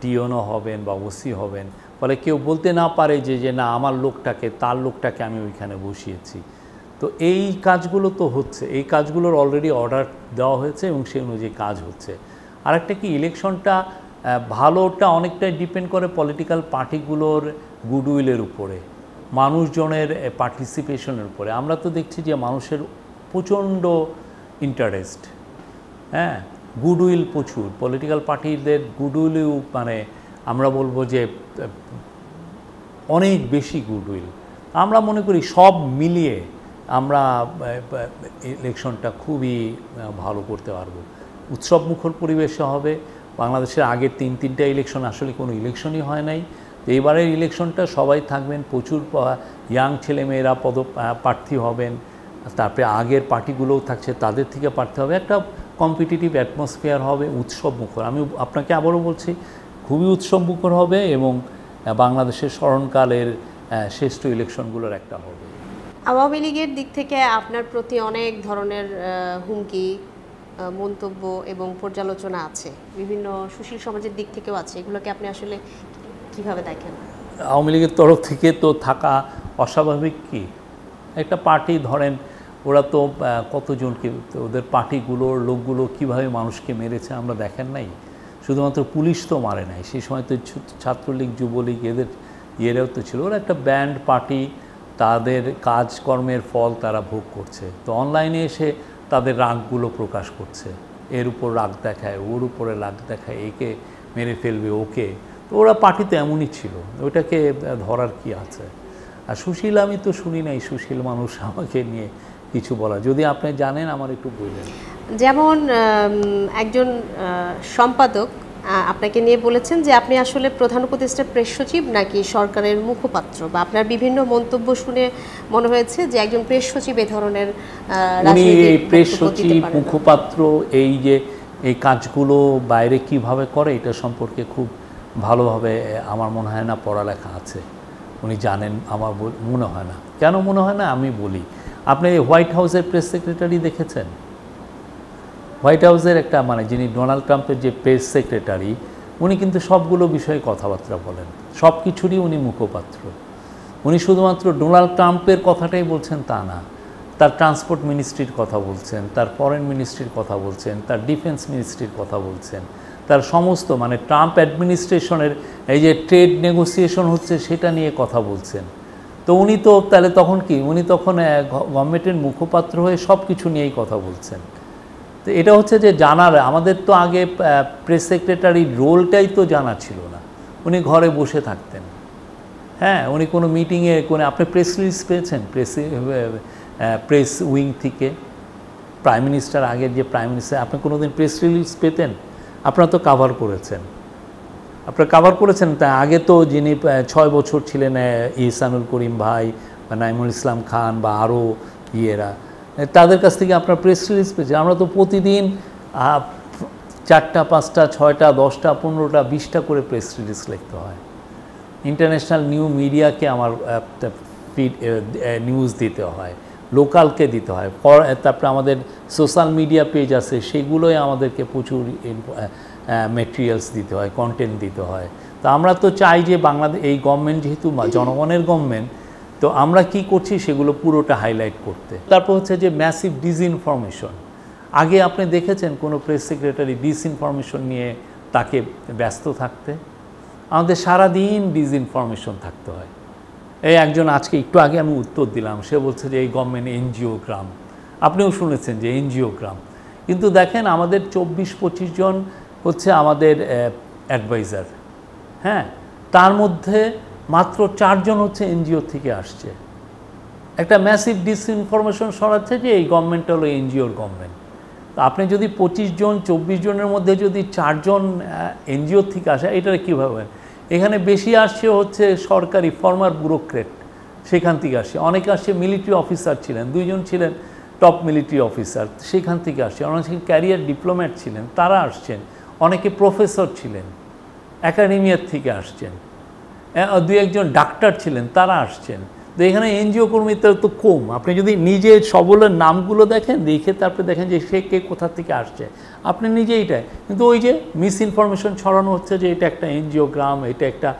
টিওনো হবেন বা ওসি হবেন, ফলে কেউ বলতে না পারে যে না, আমার লোকটাকে, তার লোকটাকে আমি ওইখানে বসিয়েছি। তো এই কাজগুলো তো হচ্ছে, এই কাজগুলোর অলরেডি অর্ডার দেওয়া হয়েছে এবং সেই অনুযায়ী কাজ হচ্ছে। আরেকটা কি, ইলেকশনটা ভালোটা অনেকটাই ডিপেন্ড করে পলিটিক্যাল পার্টিগুলোর গুডউইলের উপরে, মানুষজনের পার্টিসিপেশনের উপরে। আমরা তো দেখছি যে মানুষের প্রচণ্ড ইন্টারেস্ট, হ্যাঁ, গুডউইল প্রচুর, পলিটিক্যাল পার্টিদের গুডউইলেও মানে আমরা বলবো যে অনেক বেশি গুডউইল। আমরা মনে করি সব মিলিয়ে আমরা ইলেকশনটা খুবই ভালো করতে পারবো, উৎসব মুখর পরিবেশে হবে। বাংলাদেশের আগের 3টা ইলেকশন আসলে কোনো ইলেকশনই হয় নাই, তো এবারের ইলেকশনটা সবাই থাকবেন, প্রচুর ইয়াং ছেলেমেয়েরা প্রার্থী হবেন, তারপরে আগের পার্টিগুলোও থাকছে, তাদের থেকে পারতে হবে, একটা কম্পিটিটিভ অ্যাটমসফিয়ার হবে, উৎসব মুখর। আমি আপনাকে আবারও বলছি, খুবই উৎসব মুখর হবে এবং বাংলাদেশের স্মরণকালের শ্রেষ্ঠ ইলেকশনগুলোর একটা হবে। আওয়ামী লীগের দিক থেকে আপনার প্রতি অনেক ধরনের হুমকি, মন্তব্য এবং পর্যালোচনা আছে, বিভিন্ন সুশীল সমাজের দিক থেকেও আছে, এগুলোকে আপনি আসলে কিভাবে দেখেন? আওয়ামী লীগের তরফ থেকে তো থাকা অস্বাভাবিক কি? একটা পার্টি ধরেন, ওরা তো কতজনকে, ওদের পার্টিগুলোর লোকগুলো কিভাবে মানুষকে মেরেছে আমরা দেখেন নাই? শুধুমাত্র পুলিশ তো মারে নাই, সেই সময় তো ছাত্রলীগ, যুবলীগ, এদের ইয়েরাও তো ছিল। ওরা একটা ব্যান্ড পার্টি, তাদের কাজকর্মের ফল তারা ভোগ করছে। তো অনলাইনে এসে তাদের রাগগুলো প্রকাশ করছে, এর উপর রাগ দেখায়, ওর উপরে রাগ দেখায়, একে মেরে ফেলবে ওকে। তো ওরা পার্টি তো এমনই ছিল, ওইটাকে ধরার কি আছে? আর সুশীল আমি তো শুনি নাই সুশীল মানুষ আমাকে নিয়ে কিছু বলা। যদি আপনি জানেন আমার একটু বললেন। যেমন একজন সম্পাদক আপনাকে নিয়ে বলেছেন যে আপনি আসলে প্রধান উপদেষ্টার প্রেস সচিব নাকি সরকারের মুখপাত্র, বা আপনার বিভিন্ন মন্তব্য শুনে মনে হয়েছে যে একজন প্রেস সচিব এ ধরনের উনি প্রেস সচিব, মুখপাত্র, এই যে এই কাজগুলো বাইরে কিভাবে করে এটা সম্পর্কে খুব ভালোভাবে আমার মনে হয় না পড়ালেখা আছে, উনি জানেন আমার মনে হয় না। কেন মনে হয় না আমি বলি। আপনি হোয়াইট হাউসের প্রেস সেক্রেটারি দেখেছেন? হোয়াইট হাউসের একটা মানে যিনি ডোনাল্ড ট্রাম্পের যে প্রেস সেক্রেটারি, উনি কিন্তু সবগুলো বিষয়ে কথাবার্তা বলেন, সব কিছুরই উনি মুখপাত্র। উনি শুধুমাত্র ডোনাল্ড ট্রাম্পের কথাটাই বলছেন তা না, তার ট্রান্সপোর্ট মিনিস্ট্রির কথা বলছেন, তার ফরেন মিনিস্ট্রির কথা বলছেন, তার ডিফেন্স মিনিস্ট্রির কথা বলছেন, তার সমস্ত মানে ট্রাম্প অ্যাডমিনিস্ট্রেশনের এই যে ট্রেড নেগোসিয়েশন হচ্ছে সেটা নিয়ে কথা বলছেন। তো উনি তো তাহলে তখন কি, উনি তখন গভর্নমেন্টের মুখপাত্র হয়ে সব কিছু নিয়েই কথা বলছেন। তো এটা হচ্ছে যে জানার, আমাদের তো আগে প্রেস সেক্রেটারির রোলটাই তো জানা ছিল না, উনি ঘরে বসে থাকতেন। হ্যাঁ, উনি কোনো মিটিংয়ে কোনো, আপনি প্রেস রিলিজ পেয়েছেন প্রেস উইং থেকে? প্রাইম মিনিস্টার, আগের যে প্রাইম মিনিস্টার, আপনি কোনো দিন প্রেস রিলিজ পেতেন? আপনারা তো কাভার করেছেন, তা আগে তো যিনি 6 বছর ছিলেন ইহসানুল করিম ভাই বা নাইমুল ইসলাম খান বা আরও ইয়েরা, তাদের কাছ থেকে আপনার প্রেস রিলিজ পেয়েছেন। আমরা তো প্রতিদিন 4টা 5টা 6টা 10টা 15টা 20টা করে প্রেস রিলিজ লিখতে হয়। ইন্টারন্যাশনাল নিউ মিডিয়াকে আমার নিউজ দিতে হয়, লোকালকে দিতে হয়, তারপরে আমাদের সোশ্যাল মিডিয়া পেজ আছে, সেগুলোই আমাদেরকে প্রচুর ম্যাটেরিয়ালস দিতে হয়, কন্টেন্ট দিতে হয়। তো আমরা তো চাই যে বাংলাদেশ, এই গভর্নমেন্ট যেহেতু জনগণের গভর্নমেন্ট, তো আমরা কি করছি সেগুলো পুরোটা হাইলাইট করতে। তারপর হচ্ছে যে ম্যাসিভ ডিসইনফরমেশন। আগে আপনি দেখেছেন কোনো প্রেস সেক্রেটারি ডিসইনফরমেশন নিয়ে তাকে ব্যস্ত থাকতে? আমাদের সারাদিন ডিসইনফরমেশন থাকতে হয়। এই একজন আজকে একটু আগে আমি উত্তর দিলাম, সে বলছে যে এই গভর্নমেন্ট এনজিওগ্রাম। আপনিও শুনেছেন যে এনজিওগ্রাম, কিন্তু দেখেন আমাদের 24-25 জন হচ্ছে আমাদের অ্যাডভাইজার, হ্যাঁ, তার মধ্যে মাত্র 4 জন হচ্ছে এনজিও থেকে আসছে। একটা ম্যাসিভ ডিসইনফরমেশন ছড়াচ্ছে যে এই গভর্নমেন্টটা হলো এনজিওর গভর্নমেন্ট। তো আপনি যদি 25 জন 24 জনের মধ্যে যদি 4 জন এনজিও থেকে আসে, এটা কীভাবে? এখানে বেশি আসছে হচ্ছে সরকারি ফর্মার ব্যুরোক্রেট, সেখান থেকে আসছে। অনেকে আসছে মিলিটারি অফিসার ছিলেন, 2 জন ছিলেন টপ মিলিটারি অফিসার, সেখান থেকে আসছে। অনেকে ক্যারিয়ার ডিপ্লোম্যাট ছিলেন, তারা আসছেন। অনেকে প্রফেসর ছিলেন, একাডেমিয়ার থেকে আসছেন। 2-1 জন ডাক্তার ছিলেন, তারা আসছেন। তো এখানে এনজিও কর্মীটা তো কম। আপনি যদি নিজে সবলের নামগুলো দেখেন, দেখে তারপরে দেখেন যে সে কে কোথা থেকে আসছে, আপনি নিজে এইটাই। কিন্তু ওই যে মিস ইনফরমেশন ছড়ানো হচ্ছে যে এটা একটা এনজিও গ্রাম, এটা একটা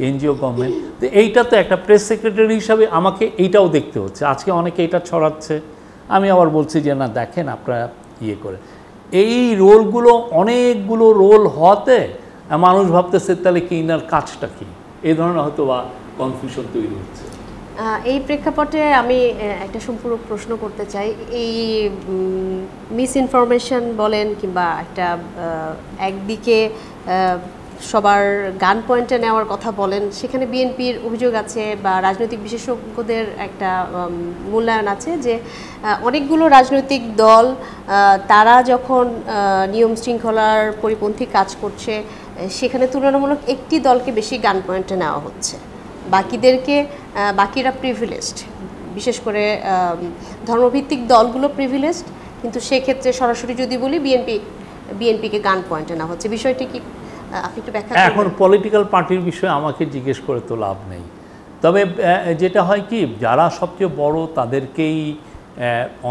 এনজিও গভর্নমেন্ট। তো এইটা তো একটা প্রেস সেক্রেটারি হিসাবে আমাকে এইটাও দেখতে হচ্ছে। আজকে অনেকে এটা ছড়াচ্ছে, আমি আবার বলছি যে না, দেখেন আপনারা ইয়ে করে। এই রোলগুলো, অনেকগুলো রোল হওয়াতে মানুষ ভাবতেছে তাহলে কি ইনার কাজটা কী, এই ধরনের হয়তো বা কনফিউশন তৈরি হচ্ছে। এই প্রেক্ষাপটে আমি একটা সম্পূরক প্রশ্ন করতে চাই। এই মিস ইনফরমেশন বলেন কিংবা একটা একদিকে সবার গান পয়েন্টে নেওয়ার কথা বলেন, সেখানে বিএনপির অভিযোগ আছে বা রাজনৈতিক বিশেষজ্ঞদের একটা মূল্যায়ন আছে যে অনেকগুলো রাজনৈতিক দল তারা যখন নিয়ম শৃঙ্খলার পরিপন্থী কাজ করছে, সেখানে তুলনামূলক একটি দলকে বেশি গান পয়েন্টে নেওয়া হচ্ছে, বাকিরা প্রিভিলেজড, বিশেষ করে ধর্মভিত্তিক দলগুলো প্রিভিলেজড, কিন্তু সেক্ষেত্রে সরাসরি যদি বলি বিএনপিকে গান পয়েন্টে না হচ্ছে, বিষয়টি কি আপনি একটু ব্যাখ্যা করবেন? এখন পলিটিক্যাল পার্টির বিষয়ে আমাকে জিজ্ঞেস করে তো লাভ নেই, তবে যেটা হয় কি, যারা সবচেয়ে বড় তাদেরকেই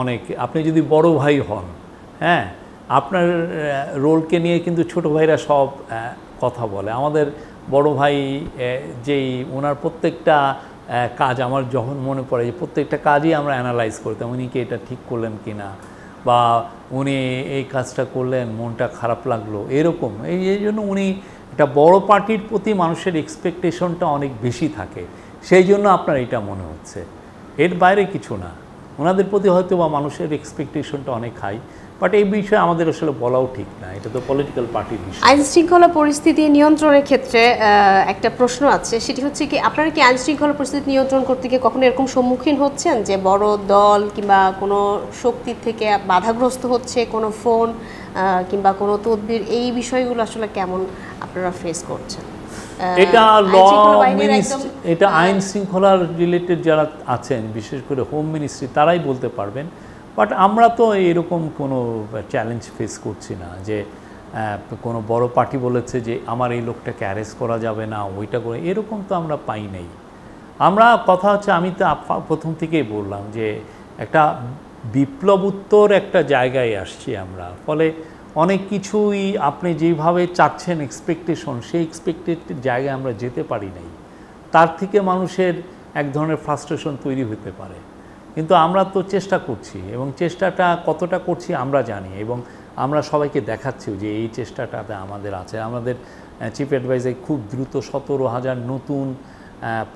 অনেক, আপনি যদি বড় ভাই হন, হ্যাঁ, আপনার রোলকে নিয়ে কিন্তু ছোট ভাইরা সব কথা বলে। আমাদের বড় ভাই যেই ওনার প্রত্যেকটা কাজ আমার যখন মনে পড়ে, যে প্রত্যেকটা কাজই আমরা অ্যানালাইজ করতাম, উনি কি এটা ঠিক করলেন কি না, বা উনি এই কাজটা করলেন মনটা খারাপ লাগলো, এরকম। এই জন্য উনি একটা বড় পার্টির প্রতি মানুষের এক্সপেকটেশনটা অনেক বেশি থাকে, সেই জন্য আপনার এটা মনে হচ্ছে, এর বাইরে কিছু না। ওনাদের প্রতি হয়তো বা মানুষের এক্সপেকটেশনটা অনেক হাই, বাট এই বিষয়ে আমাদের আসলে বলাও ঠিক না, এটা তো পলিটিক্যাল পার্টির বিষয়। আইন শৃঙ্খলা পরিস্থিতি নিয়ন্ত্রণের ক্ষেত্রে একটা প্রশ্ন আছে, সেটি হচ্ছে কি, আপনারা কি আইন শৃঙ্খলা পরিস্থিতি নিয়ন্ত্রণ করতে গিয়ে কখনো এরকম সম্মুখীন হচ্ছেন যে বড় দল কিংবা কোনো শক্তির থেকে বাধাগ্রস্ত হচ্ছে কোনো ফোন কিংবা কোনো তদবির, এই বিষয়গুলো আসলে কেমন আপনারা ফেস করছেন? এটা এটা আইন শৃঙ্খলার রিলেটেড যারা আছেন, বিশেষ করে হোম মিনিস্ট্রি, তারাই বলতে পারবেন। বাট আমরা তো এরকম কোনো চ্যালেঞ্জ ফেস করছি না যে কোনো বড় পার্টি বলেছে যে আমার এই লোকটাকে অ্যারেস্ট করা যাবে না, ওইটা করে, এরকম তো আমরা পাই নাই। আমরা কথা হচ্ছে, আমি তো প্রথম থেকেই বললাম যে একটা বিপ্লবোত্তর একটা জায়গায় আসছি আমরা, ফলে অনেক কিছুই আপনি যেভাবে চাচ্ছেন এক্সপেকটেশন, সেই এক্সপেক্টেড জায়গায় আমরা যেতে পারি নাই। তার থেকে মানুষের এক ধরনের ফ্রাস্ট্রেশন তৈরি হতে পারে, কিন্তু আমরা তো চেষ্টা করছি, এবং চেষ্টাটা কতটা করছি আমরা জানি, এবং আমরা সবাইকে দেখাচ্ছিও যে এই চেষ্টাটাতে আমাদের আছে। আমাদের চিফ অ্যাডভাইজার খুব দ্রুত 17,000 নতুন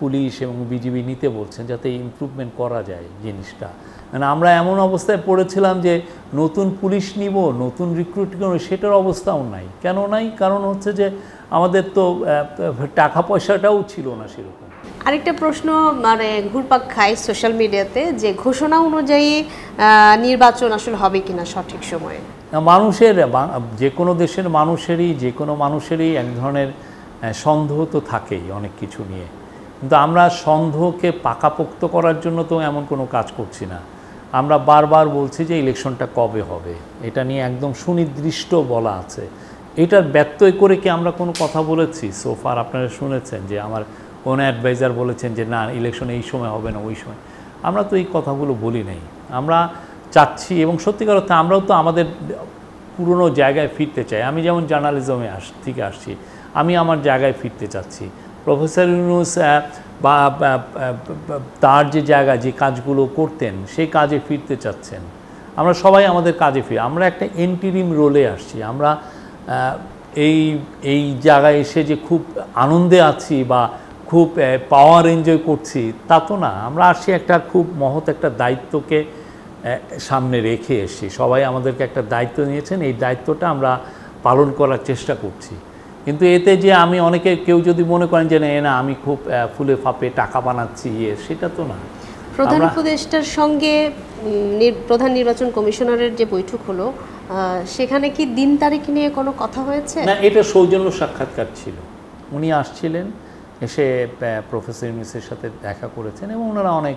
পুলিশ এবং বিজিবি নিতে বলছেন, যাতে ইমপ্রুভমেন্ট করা যায় জিনিসটা। মানে আমরা এমন অবস্থায় পড়েছিলাম যে নতুন পুলিশ নিব, নতুন রিক্রুট করব, সেটার অবস্থাও নাই। কেন নাই? কারণ হচ্ছে যে আমাদের তো টাকা পয়সাটাও ছিল না সেরকম। আরেকটা প্রশ্ন মানে ঘুরপাক খায় সোশ্যাল মিডিয়াতে, যে ঘোষণা অনুযায়ী নির্বাচন আসলে হবে কিনা সঠিক সময়ে। মানুষের, যে কোনো দেশের মানুষেরই এক ধরনের সন্দেহ তো থাকেই অনেক কিছু নিয়ে, কিন্তু আমরা সন্দেহকে পাকাপোক্ত করার জন্য তো এমন কোনো কাজ করছি না। আমরা বারবার বলছি যে ইলেকশনটা কবে হবে, এটা নিয়ে একদম সুনির্দিষ্ট বলা আছে। এটার ব্যত্যয় করে কি আমরা কোনো কথা বলেছি? সোফার আপনারা শুনেছেন যে আমার কোনো অ্যাডভাইজার বলেছেন যে না, ইলেকশন এই সময় হবে না, ওই সময়। আমরা তো এই কথাগুলো বলি নাই। আমরা চাচ্ছি, এবং সত্যিকার অর্থে আমরাও তো আমাদের পুরনো জায়গায় ফিরতে চাই। আমি যেমন জার্নালিজমে থেকে আসছি, আমি আমার জায়গায় ফিরতে চাচ্ছি। প্রফেসর ইউনূস বা তার যে জায়গা, যে কাজগুলো করতেন, সেই কাজে ফিরতে চাচ্ছেন। আমরা সবাই আমাদের কাজে ফিরে, আমরা একটা ইন্টিরিম রোলে আসছি। আমরা এই জায়গায় এসে যে খুব আনন্দে আছি বা খুব পাওয়ার এনজয় করছি, তা তো না। আমরা আসছি একটা খুব মহৎ একটা দায়িত্বকে সামনে রেখে এসেছি। সবাই আমাদেরকে একটা দায়িত্ব নিয়েছেন, এই দায়িত্বটা আমরা পালন করার চেষ্টা করছি। কিন্তু এতে যে আমি কেউ যদি মনে করেন যে না আমি খুব ফুলে ফাঁপে টাকা বানাচ্ছি, সেটা তো না। প্রধান উপদেষ্টার সঙ্গে প্রধান নির্বাচন কমিশনারের যে বৈঠক হলো, সেখানে কি দিন তারিখ নিয়ে কোনো কথা হয়েছে? না, এটা সৌজন্য সাক্ষাৎকার ছিল। উনি আসছিলেন, এসে প্রফেসর ইউনূসের সাথে দেখা করেছেন, এবং ওনারা অনেক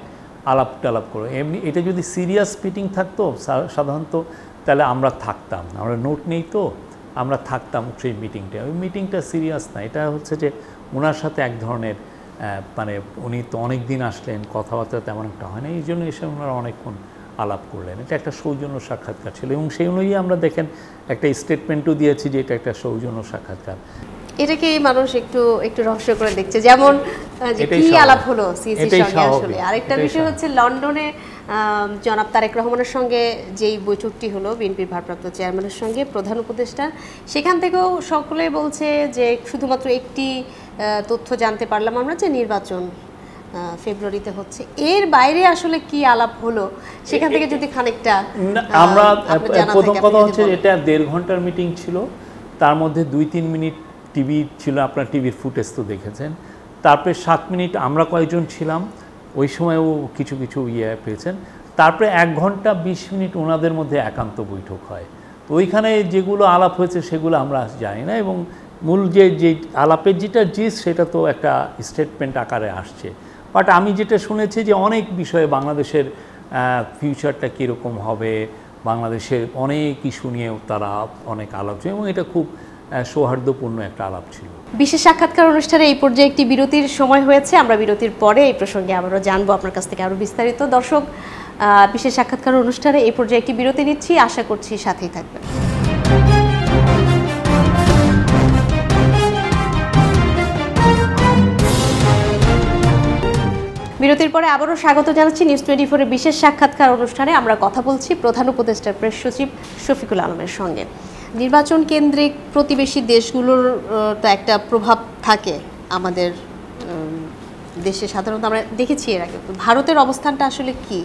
আলাপ টালাপ করে। এমনি এটা যদি সিরিয়াস মিটিং থাকতো সাধারণত, তাহলে আমরা থাকতাম। আমরা নোট নেই তো, আমরা থাকতাম সেই মিটিংটা। ওই মিটিংটা সিরিয়াস না, এটা হচ্ছে যে ওনার সাথে এক ধরনের মানে উনি তো অনেক দিন আসলেন, কথাবার্তা তেমন একটা হয় না, এই জন্য এসে ওনারা অনেকক্ষণ আলাপ করলেন। এটা একটা সৌজন্য সাক্ষাৎকার ছিল, এবং সেই অনুযায়ী আমরা দেখেন একটা স্টেটমেন্টও দিয়েছি যে এটা একটা সৌজন্য সাক্ষাৎকার। এটাকে মানুষ একটু রহস্য করে দেখছে, যেমন কি আলাপ হলো সিসির সঙ্গে। আসলে আরেকটা বিষয় হচ্ছে, লন্ডনে জনাব তারেক রহমানের সঙ্গে যেই বৈঠকটি হলো বিএনপির ভারপ্রাপ্ত চেয়ারম্যানের সঙ্গে প্রধান উপদেষ্টা, সেখান থেকেও সকলে বলছে যে শুধুমাত্র একটি তথ্য জানতে পারলাম আমরা, যে নির্বাচন ফেব্রুয়ারিতে হচ্ছে। এর বাইরে আসলে কি আলাপ হলো সেখান থেকে যদি খানিকটা আমরা, প্রথম কথা হচ্ছে এটা 1.5 ঘন্টার মিটিং ছিল, তার মধ্যে 2-3 মিনিট টিভি ছিল, আপনার টিভির ফুটেজ তো দেখেছেন। তারপরে 7 মিনিট আমরা কয়েকজন ছিলাম, ওই সময়ও কিছু পেয়েছেন। তারপরে 1 ঘন্টা 20 মিনিট ওনাদের মধ্যে একান্ত বৈঠক হয়। তো ওইখানে যেগুলো আলাপ হয়েছে সেগুলো আমরা জানি না, এবং মূল যে আলাপের যেটা জিস, সেটা তো একটা স্টেটমেন্ট আকারে আসছে। বাট আমি যেটা শুনেছি যে অনেক বিষয়ে বাংলাদেশের ফিউচারটা কীরকম হবে, বাংলাদেশের অনেক ইস্যু নিয়েও তারা অনেক আলাপ ছিল এবং এটা খুব সৌহার্দ্যপূর্ণ একটা আলাপ ছিল। বিশেষ সাক্ষাৎকার অনুষ্ঠানে এই পর্যায়ে একটি বিরতির সময় হয়েছে। আমরা বিরতির পরে এই প্রসঙ্গে আবারও জানবো আপনার কাছ থেকে আরও বিস্তারিত। দর্শক, বিশেষ সাক্ষাৎকার অনুষ্ঠানে এই পর্যায়ে একটি বিরতি নিচ্ছি, আশা করছি সাথেই থাকবেন। বিরতির পরে আবারও স্বাগত জানাচ্ছি নিউজ 24-এর বিশেষ সাক্ষাৎকার অনুষ্ঠানে। আমরা কথা বলছি প্রধান উপদেষ্টার প্রেস সচিব শফিকুল আলমের সঙ্গে। নির্বাচন কেন্দ্রিক প্রতিবেশী দেশগুলোর তো একটা প্রভাব থাকে আমাদের দেশে, সাধারণত আমরা দেখেছি এর আগে। ভারতের অবস্থানটা আসলে কি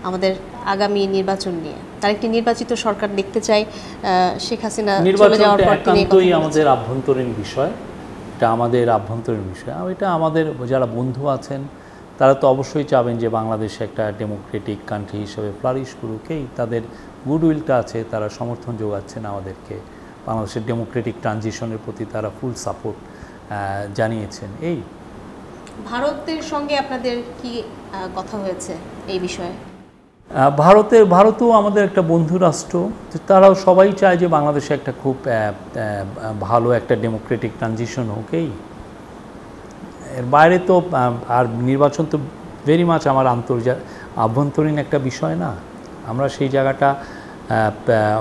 আমাদের আগামী নির্বাচন নিয়ে? তার একটি নির্বাচিত সরকার দেখতে চাই, শেখ হাসিনা চলে যাওয়ার পর তিনি আমাদের আভ্যন্তরীণ বিষয়, এটা আমাদের আভ্যন্তরীণ বিষয়। এটা আমাদের যারা বন্ধু আছেন তারা তো অবশ্যই চাবেন যে বাংলাদেশ একটা ডেমোক্রেটিক কান্ট্রি হিসেবে ফ্লারিশ করুকেই, তাদের গুডউইলটা আছে, তারা সমর্থন যোগাচ্ছেন আমাদেরকে, বাংলাদেশের ডেমোক্রেটিক ট্রানজিশনের প্রতি তারা ফুল সাপোর্ট জানিয়েছেন। এই ভারতের সঙ্গে আপনাদের কি কথা হয়েছে এই বিষয়ে? ভারতও আমাদের একটা বন্ধু রাষ্ট্র, তারাও সবাই চায় যে বাংলাদেশে একটা খুব ভালো একটা ডেমোক্রেটিক ট্রানজিশন হোক। এর বাইরে তো আর নির্বাচন তো ভেরি মাচ আমার আভ্যন্তরীণ একটা বিষয় না। আমরা সেই জায়গাটা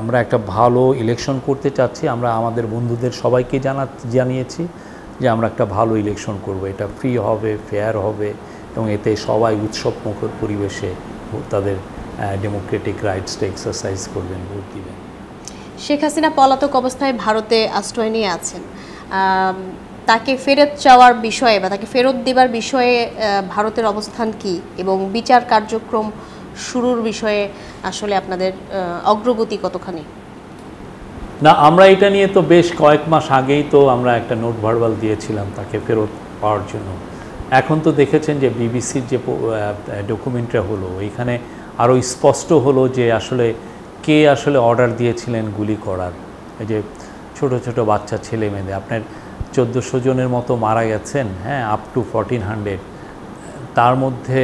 আমরা একটা ভালো ইলেকশন করতে চাচ্ছি। আমরা আমাদের বন্ধুদের সবাইকে জানিয়েছি যে আমরা একটা ভালো ইলেকশন করব, এটা ফ্রি হবে, ফেয়ার হবে এবং এতে সবাই উৎসবমুখর পরিবেশে তাদের ডেমোক্রেটিক রাইটসটা এক্সারসাইজ করবেন, ভোট দিবেন। শেখ হাসিনা পলাতক অবস্থায় ভারতে আশ্রয় নিয়ে আছেন। তাকে ফেরত চাওয়ার বিষয়ে বা তাকে ফেরত দেবার বিষয়ে ভারতের অবস্থান কি এবং বিচার কার্যক্রম শুরুর বিষয়ে আসলে আপনাদের অগ্রগতি কতখানি? না, আমরা এটা নিয়ে তো বেশ কয়েক মাস আগেই তো আমরা একটা নোট ভার্বাল দিয়েছিলাম তাকে ফেরত পাওয়ার জন্য। এখন তো দেখেছেন যে বিবিসির যে ডকুমেন্টটা হলো, এখানে আরও স্পষ্ট হলো যে আসলে কে আসলে অর্ডার দিয়েছিলেন গুলি করার। এই যে ছোট ছোট বাচ্চা ছেলে মেয়েদের, আপনার 1400 জনের মতো মারা গেছেন, হ্যাঁ, আপ টু 1400, তার মধ্যে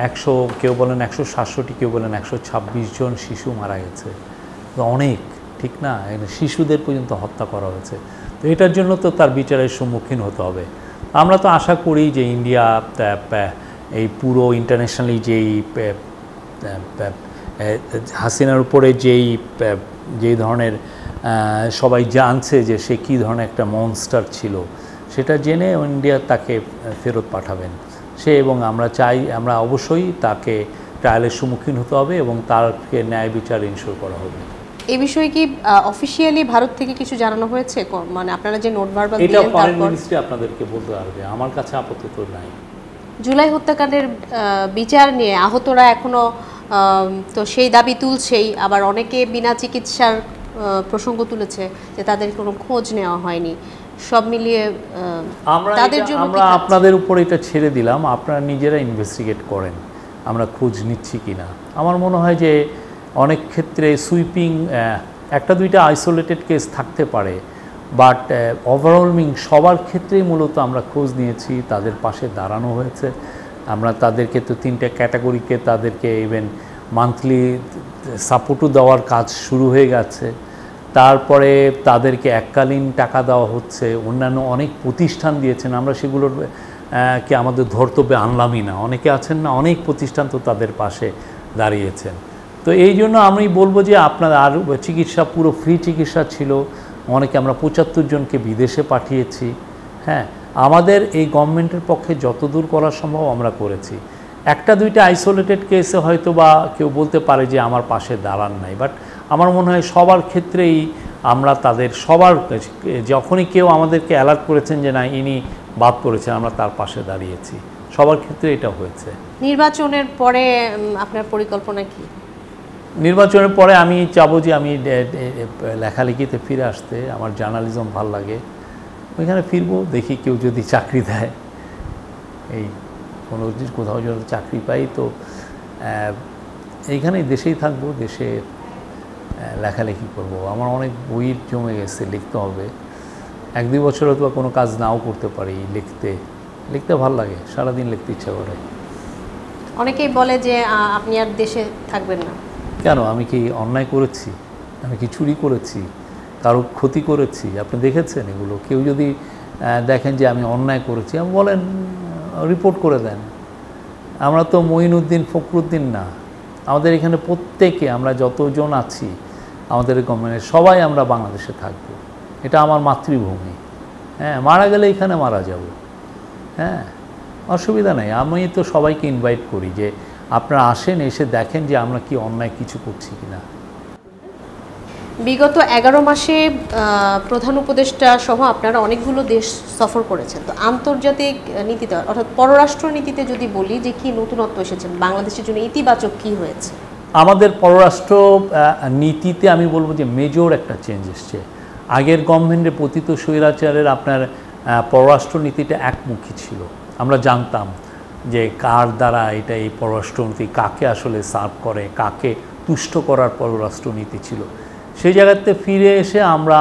100, কেউ বলেন 167, কেউ বলেন 126 জন শিশু মারা গেছে। অনেক, ঠিক না? শিশুদের পর্যন্ত হত্যা করা হয়েছে। তো এটার জন্য তো তার বিচারের সম্মুখীন হতে হবে। আমরা তো আশা করি যে ইন্ডিয়া এই পুরো ইন্টারন্যাশনালি যেই হাসিনার উপরে যেই ধরনের সবাই জানছে যে সে কী ধরনের একটা মনস্টার ছিল, সেটা জেনে ইন্ডিয়া তাকে ফেরত পাঠাবেন সে, এবং আমরা অবশ্যই তাকে ট্রায়ালের সম্মুখীন হতে হবে এবং তাকে ন্যায় বিচার ইনশিওর করা হবে। এই বিষয়ে কি অফিশিয়ালি ভারত থেকে কিছু জানানো হয়েছে? মানে আপনারা যে নোট ভার্বাল দিলেন, এটা ফরেন মিনিস্ট্রি আপনাদেরকে বলতে পারবে, আমার কাছে আপাতত নাই। জুলাই হত্যাকাণ্ডের বিচার নিয়ে আহতরা এখনো তো সেই দাবি তুলছেই, আবার অনেকে বিনা চিকিৎসার প্রসঙ্গ তুলেছে যে তাদের কোনো খোঁজ নেওয়া হয়নি। সব মিলিয়ে আমরা আপনাদের উপর এটা ছেড়ে দিলাম, আপনারা নিজেরা ইনভেস্টিগেট করেন আমরা খোঁজ নিচ্ছি কিনা। আমার মনে হয় যে অনেক ক্ষেত্রে সুইপিং একটা দুইটা আইসোলেটেড কেস থাকতে পারে, বাট ওভারঅলমিং সবার ক্ষেত্রেই মূলত আমরা খোঁজ নিয়েছি, তাদের পাশে দাঁড়ানো হয়েছে। আমরা তাদেরকে তো 3টে ক্যাটাগরিকে তাদেরকে ইভেন মান্থলি সাপোর্টও দেওয়ার কাজ শুরু হয়ে গেছে। তারপরে তাদেরকে এককালীন টাকা দেওয়া হচ্ছে, অন্যান্য অনেক প্রতিষ্ঠান দিয়েছেন, আমরা সেগুলোর কে আমাদের ধর্তব্যে আনলামই না। অনেকে আছেন না, অনেক প্রতিষ্ঠান তো তাদের পাশে দাঁড়িয়েছেন। তো এই জন্য আমি বলবো যে আপনার আর চিকিৎসা পুরো ফ্রি চিকিৎসা ছিল, অনেকে আমরা 75 জনকে বিদেশে পাঠিয়েছি। হ্যাঁ, আমাদের এই গভর্নমেন্টের পক্ষে যতদূর করা সম্ভব আমরা করেছি। একটা দুইটা আইসোলেটেড কেসে হয়তো বা কেউ বলতে পারে যে আমার পাশে দাঁড়ান নাই, বাট আমার মনে হয় সবার ক্ষেত্রেই আমরা তাদের সবার যখনই কেউ আমাদেরকে অ্যালার্ট করেছেন যে না ইনি বাদ পড়েছেন, আমরা তার পাশে দাঁড়িয়েছি। সবার ক্ষেত্রে এটা হয়েছে। নির্বাচনের পরে আপনার পরিকল্পনা কি? নির্বাচনের পরে আমি চাবো যে আমি লেখালেখিতে ফিরে আসতে, আমার জার্নালিজম ভাল লাগে, ওইখানে ফিরবো, দেখি কেউ যদি চাকরি দেয়, এই কোনো কোথাও যদি চাকরি পাই তো এইখানেই দেশেই থাকবো, দেশে লেখালেখি করব। আমার অনেক বই জমে গেছে, লিখতে হবে। 1-2 বছর হয়তো কোনো কাজ নাও করতে পারি লিখতে, লিখতে ভালো লাগে, সারাদিন লিখতে ইচ্ছা করে। অনেকেই বলে যে আপনি আর দেশে থাকবেন না। কেন? আমি কি অন্যায় করেছি? আমি কি চুরি করেছি? কারো ক্ষতি করেছি? আপনি দেখেছেন এগুলো? কেউ যদি দেখেন যে আমি অন্যায় করেছি, আমি বলেন, রিপোর্ট করে দেন। আমরা তো মঈনুদ্দিন ফখরুদ্দিন না, আমাদের এখানে প্রত্যেকে, আমরা যতজন আছি আমাদের গভর্নমেন্টের সবাই আমরা বাংলাদেশে থাকবো। এটা আমার মাতৃভূমি। হ্যাঁ, মারা গেলে এখানে মারা যাব। হ্যাঁ, অসুবিধা নেই। আমি তো সবাইকে ইনভাইট করি যে আপনারা আসেন, এসে দেখেন যে আমরা কি অন্যায় কিছু করছি কিনা। বিগত 11 মাসে প্রধান উপদেষ্টা সহ আপনারা অনেকগুলো দেশ সফর করেছেন। তো আন্তর্জাতিক নীতিতে অর্থাৎ পররাষ্ট্র নীতিতে যদি বলি যে কি নতুনত্ব এসেছেন, বাংলাদেশের জন্য ইতিবাচক কি হয়েছে? আমাদের পররাষ্ট্র নীতিতে আমি বলবো যে মেজর একটা চেঞ্জ এসছে। আগের গভর্নমেন্টের পতিত স্বৈরাচারের আপনার পররাষ্ট্র নীতিটা একমুখী ছিল। আমরা জানতাম যে কার দ্বারা এটা, এই পররাষ্ট্রনীতি কাকে আসলে সার্ভ করে, কাকে তুষ্ট করার পররাষ্ট্রনীতি ছিল। সেই জায়গাতে ফিরে এসে আমরা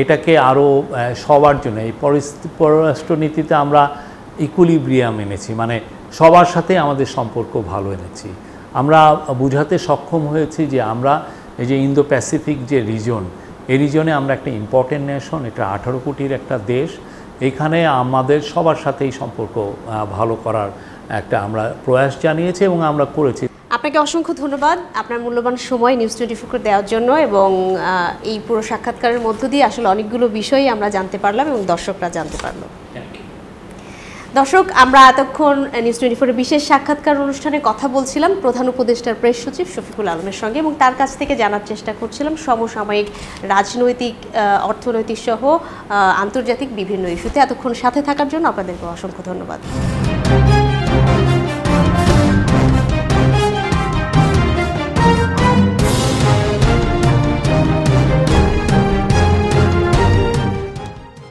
এটাকে আরও সবার জন্য, এই পররাষ্ট্রনীতিতে আমরা ইকুইলিব্রিয়াম এনেছি, মানে সবার সাথে আমাদের সম্পর্ক ভালো এনেছি। আমরা বুঝাতে সক্ষম হয়েছি যে আমরা এই যে ইন্দো প্যাসিফিক যে রিজন, এই রিজনে আমরা একটা ইম্পর্টেন্ট নেশন, এটা 18 কোটির একটা দেশ। এখানে আমাদের সবার সাথেই সম্পর্ক ভালো করার একটা আমরা প্রয়াস জানিয়েছি এবং আমরা করেছি। আপনাকে অসংখ্য ধন্যবাদ আপনার মূল্যবান সময় নিউজ 24 দেওয়ার জন্য, এবং এই পুরো সাক্ষাৎকারের মধ্য দিয়ে আসলে অনেকগুলো বিষয়ই আমরা জানতে পারলাম এবং দর্শকরা জানতে পারলো। দর্শক, আমরা এতক্ষণ নিউজ 24 বিশেষ সাক্ষাৎকার অনুষ্ঠানে কথা বলছিলাম প্রধান উপদেষ্টার প্রেস সচিব শফিকুল আলমের সঙ্গে, এবং তার কাছ থেকে জানার চেষ্টা করছিলাম সমসাময়িক রাজনৈতিক, অর্থনৈতিক সহ আন্তর্জাতিক বিভিন্ন ইস্যুতে। এতক্ষণ সাথে থাকার জন্য আপনাদেরকে অসংখ্য ধন্যবাদ।